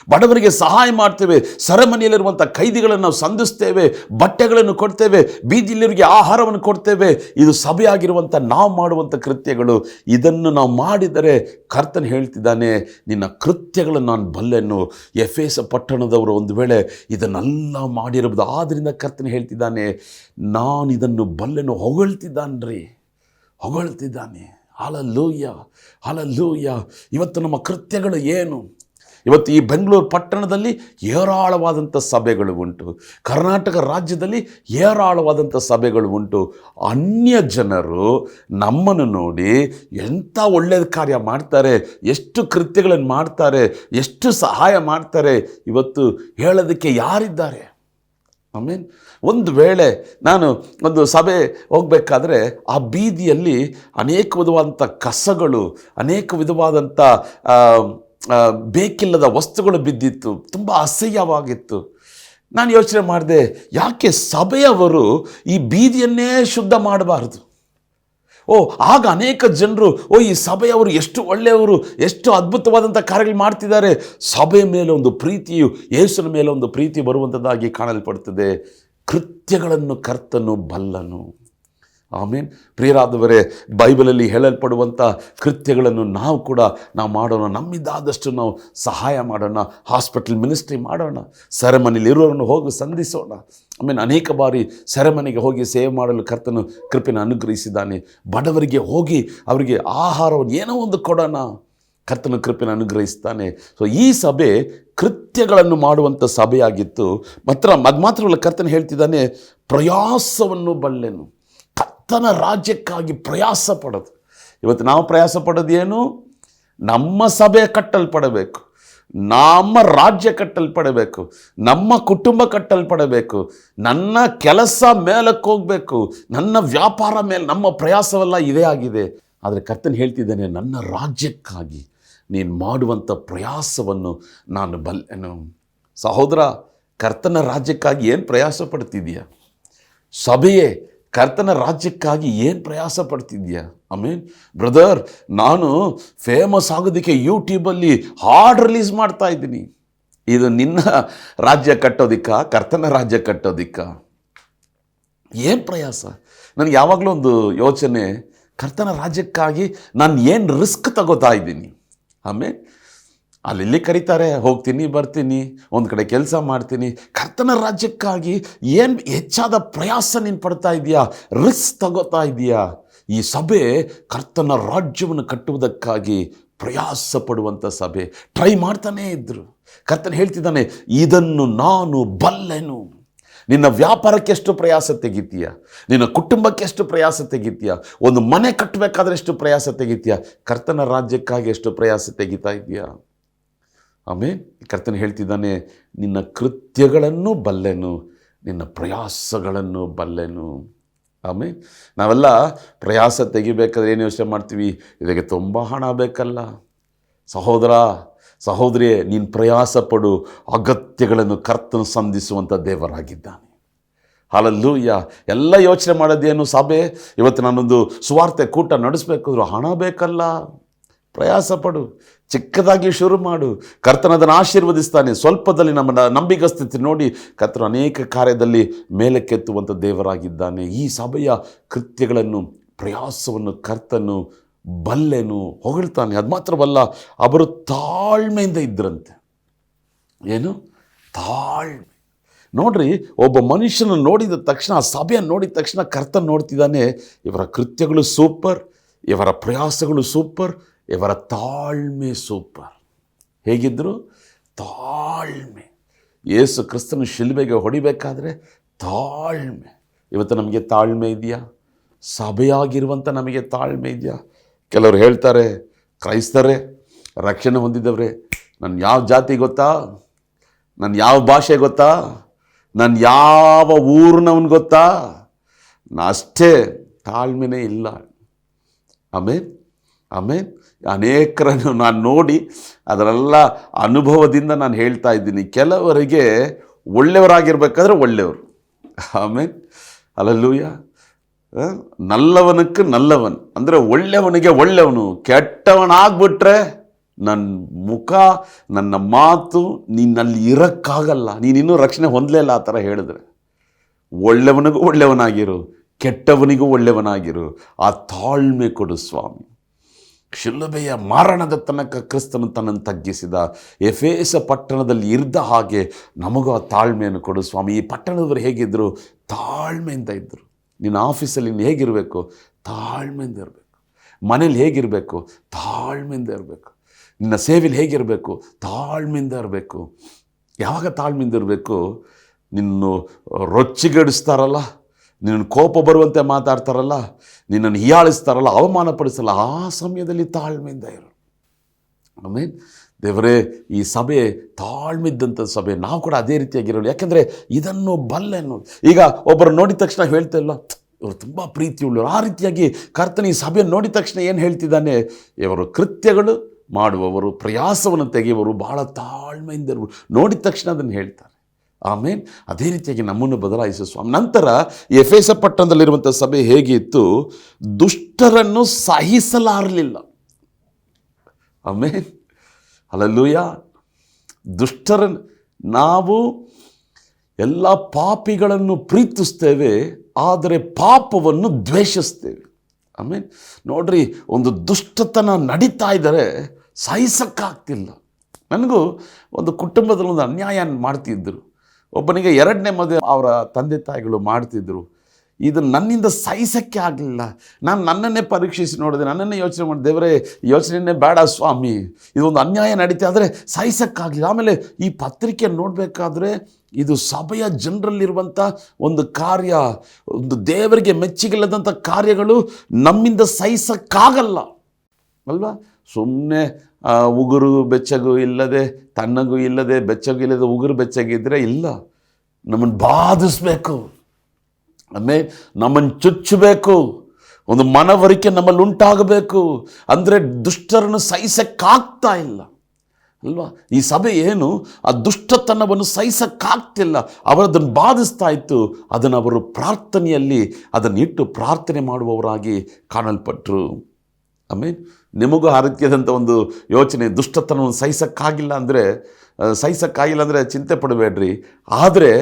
ಬಡವರಿಗೆ ಸಹಾಯ ಮಾಡ್ತೇವೆ, ಸೆರೆಮನೆಯಲ್ಲಿರುವಂಥ ಕೈದಿಗಳನ್ನು ನಾವು ಸಂಧಿಸ್ತೇವೆ, ಬಟ್ಟೆಗಳನ್ನು ಕೊಡ್ತೇವೆ, ಬೀದಿಲಿಯವರಿಗೆ ಆಹಾರವನ್ನು ಕೊಡ್ತೇವೆ. ಇದು ಸಭೆಯಾಗಿರುವಂಥ ನಾವು ಮಾಡುವಂಥ ಕೃತ್ಯಗಳು. ಇದನ್ನು ನಾವು ಮಾಡಿದರೆ ಕರ್ತನು ಹೇಳ್ತಿದ್ದಾನೆ, ನಿನ್ನ ಕೃತ್ಯಗಳನ್ನು ನಾನು ಬಲ್ಲೆನು. ಎಫೆಸ ಪಟ್ಟಣದವರು ಒಂದು ವೇಳೆ ಇದನ್ನೆಲ್ಲ ಮಾಡಿರಬಹುದು. ಆದ್ದರಿಂದ ಕರ್ತನು ಹೇಳ್ತಿದ್ದಾನೆ, ನಾನು ಇದನ್ನು ಬಲ್ಲೆನು. ಹೊಗಳ್ತಿದ್ದಾನೆ. ಹಲ್ಲೆಲೂಯ, ಹಲ್ಲೆಲೂಯ. ಇವತ್ತು ನಮ್ಮ ಕೃತ್ಯಗಳು ಏನು? ಇವತ್ತು ಈ ಬೆಂಗಳೂರು ಪಟ್ಟಣದಲ್ಲಿ ಏರಾಳವಾದಂಥ ಸಭೆಗಳು ಉಂಟು, ಕರ್ನಾಟಕ ರಾಜ್ಯದಲ್ಲಿ ಏರಾಳವಾದಂಥ ಸಭೆಗಳು ಉಂಟು. ಅನ್ಯ ಜನರು ನಮ್ಮನ್ನು ನೋಡಿ ಎಂಥ ಒಳ್ಳೆಯ ಕಾರ್ಯ ಮಾಡ್ತಾರೆ, ಎಷ್ಟು ಕೃತ್ಯಗಳನ್ನು ಮಾಡ್ತಾರೆ, ಎಷ್ಟು ಸಹಾಯ ಮಾಡ್ತಾರೆ, ಇವತ್ತು ಹೇಳೋದಕ್ಕೆ ಯಾರಿದ್ದಾರೆ? ಆಮೇನ್. ಒಂದು ವೇಳೆ ನಾನು ಒಂದು ಸಭೆ ಹೋಗಬೇಕಾದ್ರೆ ಆ ಬೀದಿಯಲ್ಲಿ ಅನೇಕ ವಿಧವಾದಂಥ ಕಸಗಳು, ಅನೇಕ ವಿಧವಾದಂಥ ಬೇಕಿಲ್ಲದ ವಸ್ತುಗಳು ಬಿದ್ದಿತ್ತು, ತುಂಬ ಅಸಹ್ಯವಾಗಿತ್ತು. ನಾನು ಯೋಚನೆ ಮಾಡಿದೆ, ಯಾಕೆ ಸಭೆಯವರು ಈ ಬೀದಿಯನ್ನೇ ಶುದ್ಧ ಮಾಡಬಾರ್ದು? ಆಗ ಅನೇಕ ಜನರು ಈ ಸಭೆಯವರು ಎಷ್ಟು ಒಳ್ಳೆಯವರು, ಎಷ್ಟು ಅದ್ಭುತವಾದಂಥ ಕಾರ್ಯಗಳು ಮಾಡ್ತಿದ್ದಾರೆ. ಸಭೆಯ ಮೇಲೆ ಒಂದು ಪ್ರೀತಿಯು, ಯೇಸುವಿನ ಮೇಲೆ ಒಂದು ಪ್ರೀತಿ ಬರುವಂಥದ್ದಾಗಿ ಕಾಣಲ್ಪಡ್ತದೆ. ಕೃತ್ಯಗಳನ್ನು ಕರ್ತನು ಬಲ್ಲನು. ಆಮೇನ್. ಪ್ರಿಯರಾದವರೇ, ಬೈಬಲಲ್ಲಿ ಹೇಳಲ್ಪಡುವಂಥ ಕೃತ್ಯಗಳನ್ನು ನಾವು ಮಾಡೋಣ. ನಮ್ಮಿಂದಾದಷ್ಟು ನಾವು ಸಹಾಯ ಮಾಡೋಣ. ಹಾಸ್ಪಿಟಲ್ ಮಿನಿಸ್ಟ್ರಿ ಮಾಡೋಣ. ಸೆರೆಮನೆಯಲ್ಲಿ ಇರೋರನ್ನು ಹೋಗಿ ಸಂಧಿಸೋಣ. ಅನೇಕ ಬಾರಿ ಸೆರೆಮನೆಗೆ ಹೋಗಿ ಸೇವೆ ಮಾಡಲು ಕರ್ತನು ಕೃಪೆಯನ್ನು ಅನುಗ್ರಹಿಸಿದ್ದಾನೆ. ಬಡವರಿಗೆ ಹೋಗಿ ಅವರಿಗೆ ಆಹಾರವನ್ನು ಏನೋ ಒಂದು ಕೊಡೋಣ, ಕರ್ತನ ಕೃಪೆಯನ್ನು ಅನುಗ್ರಹಿಸ್ತಾನೆ. ಈ ಸಭೆ ಕೃತ್ಯಗಳನ್ನು ಮಾಡುವಂಥ ಸಭೆಯಾಗಿತ್ತು. ಅದು ಮಾತ್ರವಲ್ಲ, ಕರ್ತನು ಹೇಳ್ತಿದ್ದಾನೆ, ಪ್ರಯಾಸವನ್ನು ಬಲ್ಲೆನು. ಕರ್ತನ ರಾಜ್ಯಕ್ಕಾಗಿ ಪ್ರಯಾಸ ಪಡೋದು. ಇವತ್ತು ನಾವು ಪ್ರಯಾಸ ಪಡೋದು ಏನು? ನಮ್ಮ ಸಭೆ ಕಟ್ಟಲ್ಪಡಬೇಕು, ನಮ್ಮ ರಾಜ್ಯ ಕಟ್ಟಲ್ಪಡಬೇಕು, ನಮ್ಮ ಕುಟುಂಬ ಕಟ್ಟಲ್ಪಡಬೇಕು, ನನ್ನ ಕೆಲಸ ಮೇಲಕ್ಕೆ ಹೋಗಬೇಕು, ನನ್ನ ವ್ಯಾಪಾರ ಮೇಲೆ ನಮ್ಮ ಪ್ರಯಾಸವೆಲ್ಲ ಇದೇ ಆಗಿದೆ. ಆದರೆ ಕರ್ತನು ಹೇಳ್ತಿದ್ದಾನೆ, ನನ್ನ ರಾಜ್ಯಕ್ಕಾಗಿ ನೀನು ಮಾಡುವಂಥ ಪ್ರಯಾಸವನ್ನು ನಾನು ಬಲ್ಲೆನು. ಸಹೋದರ, ಕರ್ತನ ರಾಜ್ಯಕ್ಕಾಗಿ ಏನು ಪ್ರಯಾಸ ಪಡ್ತಿದೀಯ? ಸಭೆಯೇ ಕರ್ತನ ರಾಜ್ಯಕ್ಕಾಗಿ ಏನು ಪ್ರಯಾಸ ಪಡ್ತಿದ್ಯಾ? ಆಮೇನ್. ಬ್ರದರ್, ನಾನು ಫೇಮಸ್ ಆಗೋದಕ್ಕೆ ಯೂಟ್ಯೂಬಲ್ಲಿ ಹಾಡು ರಿಲೀಸ್ ಮಾಡ್ತಾ ಇದ್ದೀನಿ. ಇದು ನಿನ್ನ ರಾಜ್ಯ ಕಟ್ಟೋದಿಕ್ಕ, ಕರ್ತನ ರಾಜ್ಯ ಕಟ್ಟೋದಿಕ್ಕ? ಏನು ಪ್ರಯಾಸ? ನನಗೆ ಯಾವಾಗಲೂ ಒಂದು ಯೋಚನೆ, ಕರ್ತನ ರಾಜ್ಯಕ್ಕಾಗಿ ನಾನು ಏನು ರಿಸ್ಕ್ ತಗೋತಾ ಇದ್ದೀನಿ. ಆಮೇಲೆ ಅಲ್ಲಿ ಕರೀತಾರೆ, ಹೋಗ್ತೀನಿ ಬರ್ತೀನಿ, ಒಂದು ಕಡೆ ಕೆಲಸ ಮಾಡ್ತೀನಿ. ಕರ್ತನ ರಾಜ್ಯಕ್ಕಾಗಿ ಏನು ಹೆಚ್ಚಾದ ಪ್ರಯಾಸ ನೀನು ಪಡ್ತಾ ಇದೆಯಾ? ರಿಸ್ಕ್ ತಗೋತಾ ಇದೆಯಾ? ಈ ಸಭೆ ಕರ್ತನ ರಾಜ್ಯವನ್ನು ಕಟ್ಟುವುದಕ್ಕಾಗಿ ಪ್ರಯಾಸ ಪಡುವಂಥ ಸಭೆ. ಟ್ರೈ ಮಾಡ್ತಾನೇ ಇದ್ದರು. ಕರ್ತನ ಹೇಳ್ತಿದ್ದಾನೆ, ಇದನ್ನು ನಾನು ಬಲ್ಲೆನು. ನಿನ್ನ ವ್ಯಾಪಾರಕ್ಕೆ ಎಷ್ಟು ಪ್ರಯಾಸ ತೆಗಿತೀಯ? ನಿನ್ನ ಕುಟುಂಬಕ್ಕೆ ಎಷ್ಟು ಪ್ರಯಾಸ ತೆಗಿತೀಯ? ಒಂದು ಮನೆ ಕಟ್ಟಬೇಕಾದ್ರೆ ಎಷ್ಟು ಪ್ರಯಾಸ ತೆಗಿತೀಯ? ಕರ್ತನ ರಾಜ್ಯಕ್ಕಾಗಿ ಎಷ್ಟು ಪ್ರಯಾಸ ತೆಗಿತಾ ಇದೆಯಾ? ಆಮೇಲೆ ಕರ್ತನು ಹೇಳ್ತಿದ್ದಾನೆ, ನಿನ್ನ ಕೃತ್ಯಗಳನ್ನು ಬಲ್ಲೆನು, ನಿನ್ನ ಪ್ರಯಾಸಗಳನ್ನು ಬಲ್ಲೆನು. ಆಮೇಲೆ ನಾವೆಲ್ಲ ಪ್ರಯಾಸ ತೆಗಿಬೇಕಾದ್ರೆ ಏನು ಯೋಚನೆ ಮಾಡ್ತೀವಿ? ಇದಕ್ಕೆ ತುಂಬ ಹಣ ಬೇಕಲ್ಲ. ಸಹೋದರ, ಸಹೋದರಿಯೇ, ನೀನು ಪ್ರಯಾಸ ಪಡು. ಅಗತ್ಯಗಳನ್ನು ಕರ್ತನು ಸಂಧಿಸುವಂಥ ದೇವರಾಗಿದ್ದಾನೆ. ಹಲ್ಲೆಲೂಯ. ಎಲ್ಲ ಯೋಚನೆ ಮಾಡೋದೇನು? ಸಭೆ ಇವತ್ತು ನಾನೊಂದು ಸುವಾರ್ತೆ ಕೂಟ ನಡೆಸಬೇಕಾದ್ರೂ ಹಣ ಬೇಕಲ್ಲ. ಪ್ರಯಾಸ ಪಡು, ಚಿಕ್ಕದಾಗಿ ಶುರು ಮಾಡು. ಕರ್ತನದನ್ನು ಆಶೀರ್ವದಿಸ್ತಾನೆ. ಸ್ವಲ್ಪದಲ್ಲಿ ನಮ್ಮ ನಂಬಿಗಸ್ತತೆ ನೋಡಿ ಕರ್ತನು ಅನೇಕ ಕಾರ್ಯದಲ್ಲಿ ಮೇಲಕ್ಕೆತ್ತುವಂಥ ದೇವರಾಗಿದ್ದಾನೆ. ಈ ಸಭೆಯ ಕೃತ್ಯಗಳನ್ನು, ಪ್ರಯಾಸವನ್ನು ಕರ್ತನು ಬಲ್ಲೆನು, ಹೊಗಳ್ತಾನೆ. ಅದು ಮಾತ್ರವಲ್ಲ, ಅವರು ತಾಳ್ಮೆಯಿಂದ ಇದ್ದರಂತೆ. ಏನು? ತಾಳ್ಮೆ. ನೋಡ್ರಿ, ಒಬ್ಬ ಮನುಷ್ಯನ ನೋಡಿದ ತಕ್ಷಣ, ಆ ಸಭೆಯನ್ನು ನೋಡಿದ ತಕ್ಷಣ ಕರ್ತನ ನೋಡ್ತಿದ್ದಾನೆ, ಇವರ ಕೃತ್ಯಗಳು ಸೂಪರ್, ಇವರ ಪ್ರಯಾಸಗಳು ಸೂಪರ್, ಇವರ ತಾಳ್ಮೆ ಸೂಪರ್. ಹೇಗಿದ್ದರು? ತಾಳ್ಮೆ. ಯೇಸು ಕ್ರಿಸ್ತನ ಶಿಲುಬೆಗೆ ಹೊಡಿಬೇಕಾದ್ರೆ ತಾಳ್ಮೆ. ಇವತ್ತು ನಮಗೆ ತಾಳ್ಮೆ ಇದೆಯಾ? ಸಭೆಯಾಗಿರುವಂಥ ನಮಗೆ ತಾಳ್ಮೆ ಇದೆಯಾ? ಕೆಲವರು ಹೇಳ್ತಾರೆ, ಕ್ರೈಸ್ತರೇ, ರಕ್ಷಣೆ ಹೊಂದಿದವ್ರೆ, ನನ್ನ ಯಾವ ಜಾತಿ ಗೊತ್ತಾ, ನನ್ನ ಯಾವ ಭಾಷೆ ಗೊತ್ತಾ, ನನ್ನ ಯಾವ ಊರಿನವನು ಗೊತ್ತಾ, ಅಷ್ಟೇ ತಾಳ್ಮೆನೇ ಇಲ್ಲ. ಆಮೇಲೆ ಅನೇಕರನ್ನು ನಾನು ನೋಡಿ ಅದರೆಲ್ಲ ಅನುಭವದಿಂದ ನಾನು ಹೇಳ್ತಾ ಇದ್ದೀನಿ. ಕೆಲವರಿಗೆ ಒಳ್ಳೆಯವರಾಗಿರ್ಬೇಕಾದ್ರೆ ಒಳ್ಳೆಯವರು, ಆಮೇಲೆ ಹಲ್ಲೆಲೂಯಾ, ನಲ್ಲವನಕ್ಕೆ ನಲ್ಲವನ್ ಅಂದರೆ ಒಳ್ಳೆಯವನಿಗೆ ಒಳ್ಳೆಯವನು, ಕೆಟ್ಟವನಾಗ್ಬಿಟ್ರೆ ನನ್ನ ಮುಖ, ನನ್ನ ಮಾತು ನಿನ್ನಲ್ಲಿ ಇರೋಕ್ಕಾಗಲ್ಲ, ನೀನಿನ್ನೂ ರಕ್ಷಣೆ ಹೊಂದಲಿಲ್ಲ ಆ ಥರ ಹೇಳಿದ್ರೆ. ಒಳ್ಳೆಯವನಿಗೂ ಒಳ್ಳೆಯವನಾಗಿರು, ಕೆಟ್ಟವನಿಗೂ ಒಳ್ಳೆಯವನಾಗಿರು. ಆ ತಾಳ್ಮೆ ಕೊಡು ಸ್ವಾಮಿ. ಶಿಲುಬೆಯ ಮರಣದ ತನಕ ಕ್ರಿಸ್ತನು ತನ್ನನ್ನು ತಗ್ಗಿಸಿದ. ಎಫೆಸ ಪಟ್ಟಣದಲ್ಲಿ ಇದ್ದ ಹಾಗೆ ನಮಗೂ ಆ ತಾಳ್ಮೆಯನ್ನು ಕೊಡು ಸ್ವಾಮಿ. ಈ ಪಟ್ಟಣದವರು ಹೇಗಿದ್ದರು? ತಾಳ್ಮೆಯಿಂದ ಇದ್ದರು. ನಿನ್ನ ಆಫೀಸಲ್ಲಿ ನೀನು ಹೇಗಿರಬೇಕು? ತಾಳ್ಮೆಯಿಂದ ಇರಬೇಕು. ಮನೇಲಿ ಹೇಗಿರಬೇಕು? ತಾಳ್ಮೆಯಿಂದ ಇರಬೇಕು. ನಿನ್ನ ಸೇವೆಯಲ್ಲಿ ಹೇಗಿರಬೇಕು? ತಾಳ್ಮೆಯಿಂದ ಇರಬೇಕು. ಯಾವಾಗ ತಾಳ್ಮೆಯಿಂದ ಇರಬೇಕು? ನಿನ್ನು ರೊಚ್ಚಿಗೆಡಿಸ್ತಾರಲ್ಲ, ನಿನ್ನನ್ನು ಕೋಪ ಬರುವಂತೆ ಮಾತಾಡ್ತಾರಲ್ಲ, ನಿನ್ನನ್ನು ಹೀಯಾಳಿಸ್ತಾರಲ್ಲ, ಅವಮಾನಪಡಿಸಲ್ಲ, ಆ ಸಮಯದಲ್ಲಿ ತಾಳ್ಮೆಯಿಂದ ಇರು. ಆಮೇಲೆ ದೇವರೇ, ಈ ಸಭೆ ತಾಳ್ಮೆದ್ದಂಥ ಸಭೆ, ನಾವು ಕೂಡ ಅದೇ ರೀತಿಯಾಗಿರೋಲ್ಲ. ಯಾಕೆಂದರೆ ಇದನ್ನು ಬಲ್ಲೆನ್ನು. ಈಗ ಒಬ್ಬರು ನೋಡಿದ ತಕ್ಷಣ ಹೇಳ್ತಾ ಇಲ್ಲ, ಇವರು ತುಂಬ ಪ್ರೀತಿ ಉಳ್ಳವರು. ಆ ರೀತಿಯಾಗಿ ಕರ್ತನ ಈ ಸಭೆಯನ್ನು ನೋಡಿದ ತಕ್ಷಣ ಏನು ಹೇಳ್ತಿದ್ದಾನೆ? ಇವರು ಕೃತ್ಯಗಳು ಮಾಡುವವರು, ಪ್ರಯಾಸವನ್ನು ತೆಗೆಯುವವರು, ಬಹಳ ತಾಳ್ಮೆಯಿಂದ ಇರುವರು. ನೋಡಿದ ತಕ್ಷಣ ಅದನ್ನು ಹೇಳ್ತಾರೆ. ಆಮೇಲೆ ಅದೇ ರೀತಿಯಾಗಿ ನಮ್ಮನ್ನು ಬದಲಾಯಿಸು ಸ್ವಾಮಿ. ನಂತರ ಎಫೆಸ ಪಟ್ಟಣದಲ್ಲಿರುವಂಥ ಸಭೆ ಹೇಗೆ ಇತ್ತು? ದುಷ್ಟರನ್ನು ಸಹಿಸಲಾರಲಿಲ್ಲ. ಆಮೇಲೆ ಹಲ್ಲೆಲೂಯಾ. ದುಷ್ಟರನ್ನು, ನಾವು ಎಲ್ಲ ಪಾಪಿಗಳನ್ನು ಪ್ರೀತಿಸ್ತೇವೆ, ಆದರೆ ಪಾಪವನ್ನು ದ್ವೇಷಿಸ್ತೇವೆ. ಆಮೇಲೆ ನೋಡ್ರಿ, ಒಂದು ದುಷ್ಟತನ ನಡೀತಾ ಇದ್ದರೆ ಸಹಿಸಕ್ಕಾಗ್ತಿಲ್ಲ. ನನಗೂ ಒಂದು ಕುಟುಂಬದಲ್ಲಿ ಒಂದು ಅನ್ಯಾಯ ಮಾಡ್ತಿದ್ದರು. ಒಬ್ಬನಿಗೆ 2ನೇ ಮದುವೆ ಅವರ ತಂದೆ ತಾಯಿಗಳು ಮಾಡ್ತಿದ್ದರು. ಇದು ನನ್ನಿಂದ ಸಹಿಸೋಕ್ಕೆ ಆಗಲಿಲ್ಲ. ನಾನು ನನ್ನನ್ನೇ ಪರೀಕ್ಷಿಸಿ ನೋಡಿದೆ, ನನ್ನನ್ನೇ ಯೋಚನೆ ಮಾಡಿ, ದೇವರೇ ಯೋಚನೆಯೇ ಬೇಡ ಸ್ವಾಮಿ, ಇದೊಂದು ಅನ್ಯಾಯ ನಡೀತಾ ಆದರೆ ಸಹಿಸೋಕ್ಕಾಗಲಿಲ್ಲ. ಆಮೇಲೆ ಈ ಪತ್ರಿಕೆ ನೋಡಬೇಕಾದ್ರೆ ಇದು ಸಭೆಯ ಜನರಲ್ಲಿರುವಂಥ ಒಂದು ಕಾರ್ಯ, ಒಂದು ದೇವರಿಗೆ ಮೆಚ್ಚಿಗಿಲ್ಲದಂಥ ಕಾರ್ಯಗಳು ನಮ್ಮಿಂದ ಸಹಿಸೋಕ್ಕಾಗಲ್ಲ ಅಲ್ವಾ? ಸುಮ್ಮನೆ ಉಗುರು ಬೆಚ್ಚಗೂ ಇಲ್ಲದೆ, ತಣ್ಣಗೂ ಇಲ್ಲದೆ, ಬೆಚ್ಚಗೂ ಇಲ್ಲದೆ ಉಗುರು ಬೆಚ್ಚಗಿದ್ರೆ ಇಲ್ಲ, ನಮ್ಮನ್ನು ಬಾಧಿಸ್ಬೇಕು, ಆಮೇಲೆ ನಮ್ಮನ್ನು ಚುಚ್ಚಬೇಕು, ಒಂದು ಮನವರಿಕೆ ನಮ್ಮಲ್ಲಿ ಉಂಟಾಗಬೇಕು. ಅಂದರೆ ದುಷ್ಟರನ್ನು ಸಹಿಸಕ್ಕಾಗ್ತಾ ಇಲ್ಲ ಅಲ್ವಾ? ಈ ಸಭೆ ಏನು, ಆ ದುಷ್ಟತನವನ್ನು ಸಹಿಸಕ್ಕಾಗ್ತಿಲ್ಲ, ಅವರದನ್ನು ಬಾಧಿಸ್ತಾ ಇತ್ತು. ಅದನ್ನು ಅವರು ಪ್ರಾರ್ಥನೆಯಲ್ಲಿ ಅದನ್ನು ಇಟ್ಟು ಪ್ರಾರ್ಥನೆ ಮಾಡುವವರಾಗಿ ಕಾಣಲ್ಪಟ್ಟರು. ಆಮೇಲೆ ನಿಮಗೂ ಆ ರೀತಿಯಾದಂಥ ಒಂದು ಯೋಚನೆ, ದುಷ್ಟತನವನ್ನು ಸಹಿಸಕ್ಕಾಗಿಲ್ಲ ಅಂದರೆ ಚಿಂತೆ ಪಡಬೇಡ್ರಿ, ಆದರೆ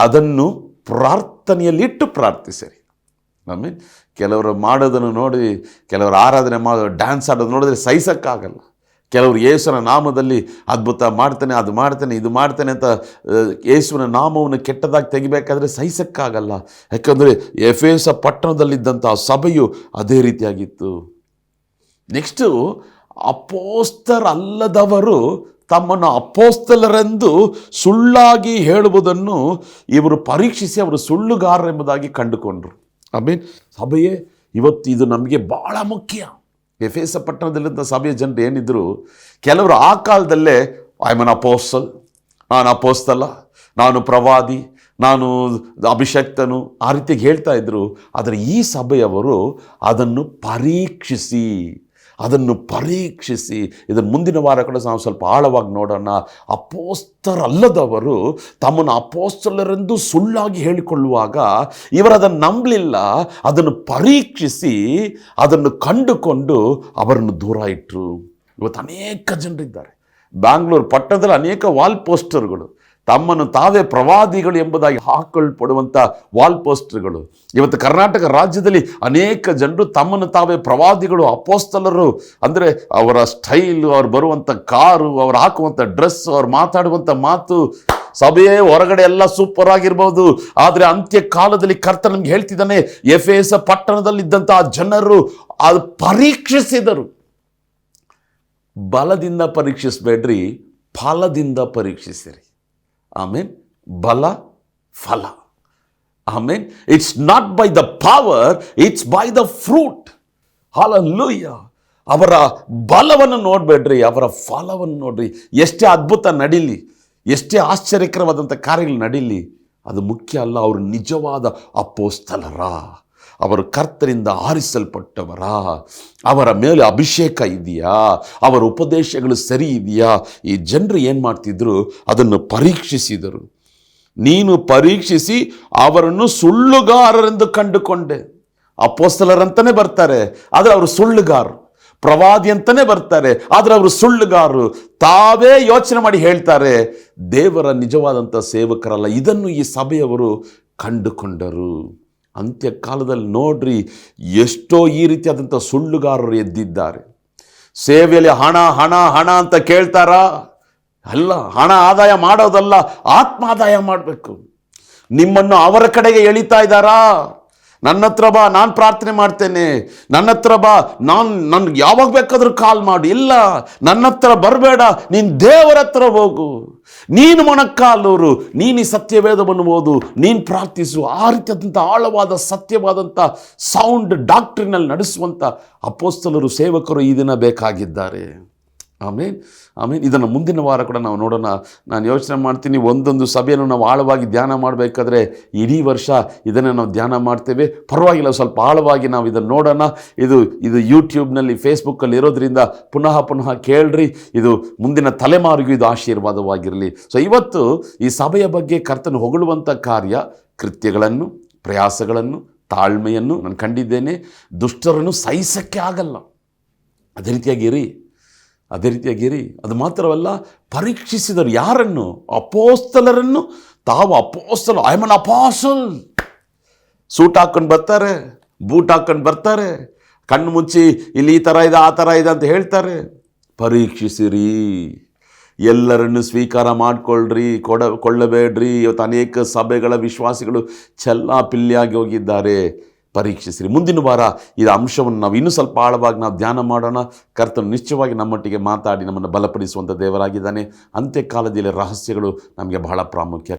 ಅದನ್ನು ಪ್ರಾರ್ಥನೆಯಲ್ಲಿಟ್ಟು ಪ್ರಾರ್ಥಿಸಿರಿ. ಆಮೇಲೆ ಕೆಲವರು ಮಾಡೋದನ್ನು ನೋಡಿ, ಕೆಲವರು ಆರಾಧನೆ ಮಾಡೋದು, ಡ್ಯಾನ್ಸ್ ಆಡೋದು ನೋಡಿದ್ರೆ ಸಹಿಸಕ್ಕಾಗಲ್ಲ. ಕೆಲವರು ಯೇಸುವಿನ ನಾಮದಲ್ಲಿ ಅದ್ಭುತ ಮಾಡ್ತಾನೆ, ಅದು ಮಾಡ್ತಾನೆ, ಇದು ಮಾಡ್ತಾನೆ ಅಂತ ಯೇಸುವಿನ ನಾಮವನ್ನು ಕೆಟ್ಟದಾಗಿ ತೆಗಿಬೇಕಾದ್ರೆ ಸಹಿಸಕ್ಕಾಗಲ್ಲ. ಯಾಕಂದರೆ ಎಫೆಸ ಪಟ್ಟಣದಲ್ಲಿದ್ದಂಥ ಸಭೆಯು ಅದೇ ರೀತಿಯಾಗಿತ್ತು. ನೆಕ್ಸ್ಟು, ಅಪೋಸ್ತಲರಲ್ಲದವರು ತಮ್ಮನ್ನು ಅಪೋಸ್ತಲರೆಂದು ಸುಳ್ಳಾಗಿ ಹೇಳುವುದನ್ನು ಇವರು ಪರೀಕ್ಷಿಸಿ ಅವರು ಸುಳ್ಳುಗಾರರೆಂಬುದಾಗಿ ಕಂಡುಕೊಂಡರು. ಆಮೇಲೆ ಸಭೆಯೇ ಇವತ್ತು ಇದು ನಮಗೆ ಭಾಳ ಮುಖ್ಯ. ಎಫೆಸ ಪಟ್ಟಣದಲ್ಲಿದ್ದ ಸಭೆಯ ಜನರು ಏನಿದ್ರು, ಕೆಲವರು ಆ ಕಾಲದಲ್ಲೇ ಐ ಆಮ್ ಅಪೋಸ್ತಲ್, ನಾನು ಅಪೋಸ್ತಲ, ನಾನು ಪ್ರವಾದಿ, ನಾನು ಅಭಿಷಕ್ತನು, ಆ ರೀತಿಯಾಗಿ ಹೇಳ್ತಾ ಇದ್ರು. ಆದರೆ ಈ ಸಭೆಯವರು ಅದನ್ನು ಪರೀಕ್ಷಿಸಿ ಇದನ್ನು ಮುಂದಿನ ವಾರ ಕೂಡ ನಾವು ಸ್ವಲ್ಪ ಆಳವಾಗಿ ನೋಡೋಣ. ಅಪೋಸ್ತಲರಲ್ಲದವರು ತಮ್ಮನ್ನು ಅಪೋಸ್ತಲರೆಂದು ಸುಳ್ಳಾಗಿ ಹೇಳಿಕೊಳ್ಳುವಾಗ ಇವರದನ್ನು ನಂಬಲಿಲ್ಲ, ಅದನ್ನು ಪರೀಕ್ಷಿಸಿ ಅದನ್ನು ಕಂಡುಕೊಂಡು ಅವರನ್ನು ದೂರ ಇಟ್ಟರು. ಇವತ್ತು ಅನೇಕ ಜನರಿದ್ದಾರೆ ಬ್ಯಾಂಗ್ಳೂರು ಪಟ್ಟಣದಲ್ಲಿ, ಅನೇಕ ವಾಲ್ ಪೋಸ್ಟರ್ಗಳು, ತಮ್ಮನ್ನು ತಾವೇ ಪ್ರವಾದಿಗಳು ಎಂಬುದಾಗಿ ಹಾಕೊಳ್ಳಲ್ಪಡುವಂಥ ವಾಲ್ ಪೋಸ್ಟರ್ಗಳು. ಇವತ್ತು ಕರ್ನಾಟಕ ರಾಜ್ಯದಲ್ಲಿ ಅನೇಕ ಜನರು ತಮ್ಮನ್ನು ತಾವೇ ಪ್ರವಾದಿಗಳು, ಅಪೋಸ್ತಲರು, ಅಂದರೆ ಅವರ ಸ್ಟೈಲು, ಅವ್ರು ಬರುವಂಥ ಕಾರು, ಅವ್ರು ಹಾಕುವಂಥ ಡ್ರೆಸ್ಸು, ಅವ್ರು ಮಾತಾಡುವಂಥ ಮಾತು ಸಭೆಯೇ ಹೊರಗಡೆ ಎಲ್ಲ ಸೂಪರ್ ಆಗಿರ್ಬೋದು, ಆದರೆ ಅಂತ್ಯ ಕಾಲದಲ್ಲಿ ಕರ್ತ ನಮ್ಗೆ ಹೇಳ್ತಿದ್ದಾನೆ, ಎಫೆಸ ಪಟ್ಟಣದಲ್ಲಿದ್ದಂತಹ ಜನರು ಅದು ಪರೀಕ್ಷಿಸಿದರು. ಬಲದಿಂದ ಪರೀಕ್ಷಿಸಬೇಡ್ರಿ, ಫಲದಿಂದ ಪರೀಕ್ಷಿಸಿರಿ. ಆಮೇನ್. ಬಲ ಫಲ. ಆಮೇನ್. It's not by the power, it's by the fruit. ಹಲ್ಲೆಲೂಯಾ. ಅವರ ಬಲವನ್ನು ನೋಡಬೇಡ್ರಿ, ಅವರ ಫಲವನ್ನು ನೋಡ್ರಿ. ಎಷ್ಟೇ ಅದ್ಭುತ ನಡೀಲಿ, ಎಷ್ಟೇ ಆಶ್ಚರ್ಯಕರವಾದಂಥ ಕಾರ್ಯಗಳು ನಡೀಲಿ, ಅದು ಮುಖ್ಯ ಅಲ್ಲ. ಅವರು ನಿಜವಾದ ಅಪೊಸ್ತಲರ, ಅವರು ಕರ್ತರಿಂದ ಆರಿಸಲ್ಪಟ್ಟವರ, ಅವರ ಮೇಲೆ ಅಭಿಷೇಕ ಇದೆಯಾ, ಅವರ ಉಪದೇಶಗಳು ಸರಿ ಇದೆಯಾ. ಈ ಜನರು ಏನು ಮಾಡ್ತಿದ್ರು, ಅದನ್ನು ಪರೀಕ್ಷಿಸಿದರು. ನೀನು ಪರೀಕ್ಷಿಸಿ ಅವರನ್ನು ಸುಳ್ಳುಗಾರರೆಂದು ಕಂಡುಕೊಂಡೆ. ಅಪೊಸ್ತಲರಂತಲೇ ಬರ್ತಾರೆ, ಆದರೆ ಅವರು ಸುಳ್ಳುಗಾರರು. ಪ್ರವಾದಿ ಅಂತಲೇ ಬರ್ತಾರೆ, ಆದರೆ ಅವರು ಸುಳ್ಳುಗಾರರು. ತಾವೇ ಯೋಚನೆ ಮಾಡಿ ಹೇಳ್ತಾರೆ, ದೇವರ ನಿಜವಾದಂಥ ಸೇವಕರಲ್ಲ. ಇದನ್ನು ಈ ಸಭೆಯವರು ಕಂಡುಕೊಂಡರು. ಅಂತ್ಯಕಾಲದಲ್ಲಿ ನೋಡ್ರಿ, ಎಷ್ಟೋ ಈ ರೀತಿಯಾದಂಥ ಸುಳ್ಳುಗಾರರು ಎದ್ದಿದ್ದಾರೆ. ಸೇವೆಯಲ್ಲಿ ಹಣ ಹಣ ಹಣ ಅಂತ ಕೇಳ್ತಾರಾ? ಅಲ್ಲ, ಹಣ ಆದಾಯ ಮಾಡೋದಲ್ಲ, ಆತ್ಮ ಆದಾಯ ಮಾಡಬೇಕು. ನಿಮ್ಮನ್ನು ಅವರ ಕಡೆಗೆ ಎಳಿತಾ ಇದ್ದಾರಾ? ನನ್ನ ಹತ್ರ ಬಾ, ನಾನು ಪ್ರಾರ್ಥನೆ ಮಾಡ್ತೇನೆ, ನನ್ನ ಹತ್ರ ಬಾ, ನನ್ಗೆ ಯಾವಾಗ ಬೇಕಾದರೂ ಕಾಲ್ ಮಾಡು. ಇಲ್ಲ, ನನ್ನ ಹತ್ರ ಬರಬೇಡ, ನೀನು ದೇವರ ಹತ್ರ ಹೋಗು, ನೀನು ಮೊಣಕಾಲೂರು, ನೀನು ಈ ಸತ್ಯವೇದವನ್ನು ಓದು, ನೀನು ಪ್ರಾರ್ಥಿಸು. ಆ ರೀತಿಯಾದಂಥ ಆಳವಾದ ಸತ್ಯವಾದಂಥ ಸೌಂಡ್ ಡಾಕ್ಟ್ರಿನಲ್ಲಿ ನಡೆಸುವಂಥ ಅಪೊಸ್ತಲರು, ಸೇವಕರು ಈ ದಿನ ಬೇಕಾಗಿದ್ದಾರೆ. ಆಮೇನ್, ಆಮೇನ್. ಇದನ್ನು ಮುಂದಿನ ವಾರ ಕೂಡ ನಾವು ನೋಡೋಣ. ನಾನು ಯೋಚನೆ ಮಾಡ್ತೀನಿ, ಒಂದೊಂದು ಸಭೆಯನ್ನು ನಾವು ಆಳವಾಗಿ ಧ್ಯಾನ ಮಾಡಬೇಕಾದ್ರೆ ಇಡೀ ವರ್ಷ ಇದನ್ನು ನಾವು ಧ್ಯಾನ ಮಾಡ್ತೇವೆ. ಪರವಾಗಿಲ್ಲ, ಸ್ವಲ್ಪ ಆಳವಾಗಿ ನಾವು ಇದನ್ನು ನೋಡೋಣ. ಇದು ಯೂಟ್ಯೂಬ್ನಲ್ಲಿ, ಫೇಸ್ಬುಕ್ಕಲ್ಲಿ ಇರೋದ್ರಿಂದ ಪುನಃ ಪುನಃ ಕೇಳ್ರಿ. ಇದು ಮುಂದಿನ ತಲೆಮಾರಿಗೂ ಇದು ಆಶೀರ್ವಾದವಾಗಿರಲಿ. ಸೊ ಇವತ್ತು ಈ ಸಭೆಯ ಬಗ್ಗೆ ಕರ್ತನು ಹೊಗಳುವಂಥ ಕಾರ್ಯ, ಕೃತ್ಯಗಳನ್ನು, ಪ್ರಯಾಸಗಳನ್ನು, ತಾಳ್ಮೆಯನ್ನು ನಾನು ಕಂಡಿದ್ದೇನೆ. ದುಷ್ಟರನ್ನು ಸಹಿಸಕ್ಕೆ ಆಗಲ್ಲ. ಅದೇ ರೀತಿಯಾಗಿರಿ. ಅದು ಮಾತ್ರವಲ್ಲ, ಪರೀಕ್ಷಿಸಿದರು. ಯಾರನ್ನು? ಅಪೊಸ್ತಲರನ್ನು. ತಾವು ಅಪೊಸ್ತಲ, I am an apostle. Suit ಹಾಕೊಂಡು ಬರ್ತಾರೆ, ಬೂಟ್ ಹಾಕೊಂಡು ಬರ್ತಾರೆ, ಕಣ್ಣು ಮುಚ್ಚಿ ಇಲ್ಲಿ ಈ ಥರ ಇದೆ, ಆ ಥರ ಇದೆ ಅಂತ ಹೇಳ್ತಾರೆ. ಪರೀಕ್ಷಿಸಿರಿ, ಎಲ್ಲರನ್ನು ಸ್ವೀಕಾರ ಮಾಡಿಕೊಳ್ಳ್ರಿ, ಕೊಳ್ಳಬೇಡ್ರಿ. ಇವತ್ತು ಅನೇಕ ಸಭೆಗಳ ವಿಶ್ವಾಸಿಗಳು ಚೆಲ್ಲಾಪಿಲ್ಲಿಯಾಗಿ ಹೋಗಿದ್ದಾರೆ. ಪರೀಕ್ಷಿಸಿರಿ. ಮುಂದಿನ ವಾರ ಈ ಅಂಶವನ್ನು ನಾವು ಇನ್ನೂ ಸ್ವಲ್ಪ ಆಳವಾಗಿ ನಾವು ಧ್ಯಾನ ಮಾಡೋಣ. ಕರ್ತನು ನಿಶ್ಚಯವಾಗಿ ನಮ್ಮೊಟ್ಟಿಗೆ ಮಾತಾಡಿ ನಮ್ಮನ್ನು ಬಲಪಡಿಸುವಂಥ ದೇವರಾಗಿದ್ದಾನೆ. ಅಂತ್ಯಕಾಲದಲ್ಲಿ ರಹಸ್ಯಗಳು ನಮಗೆ ಬಹಳ ಪ್ರಾಮುಖ್ಯ.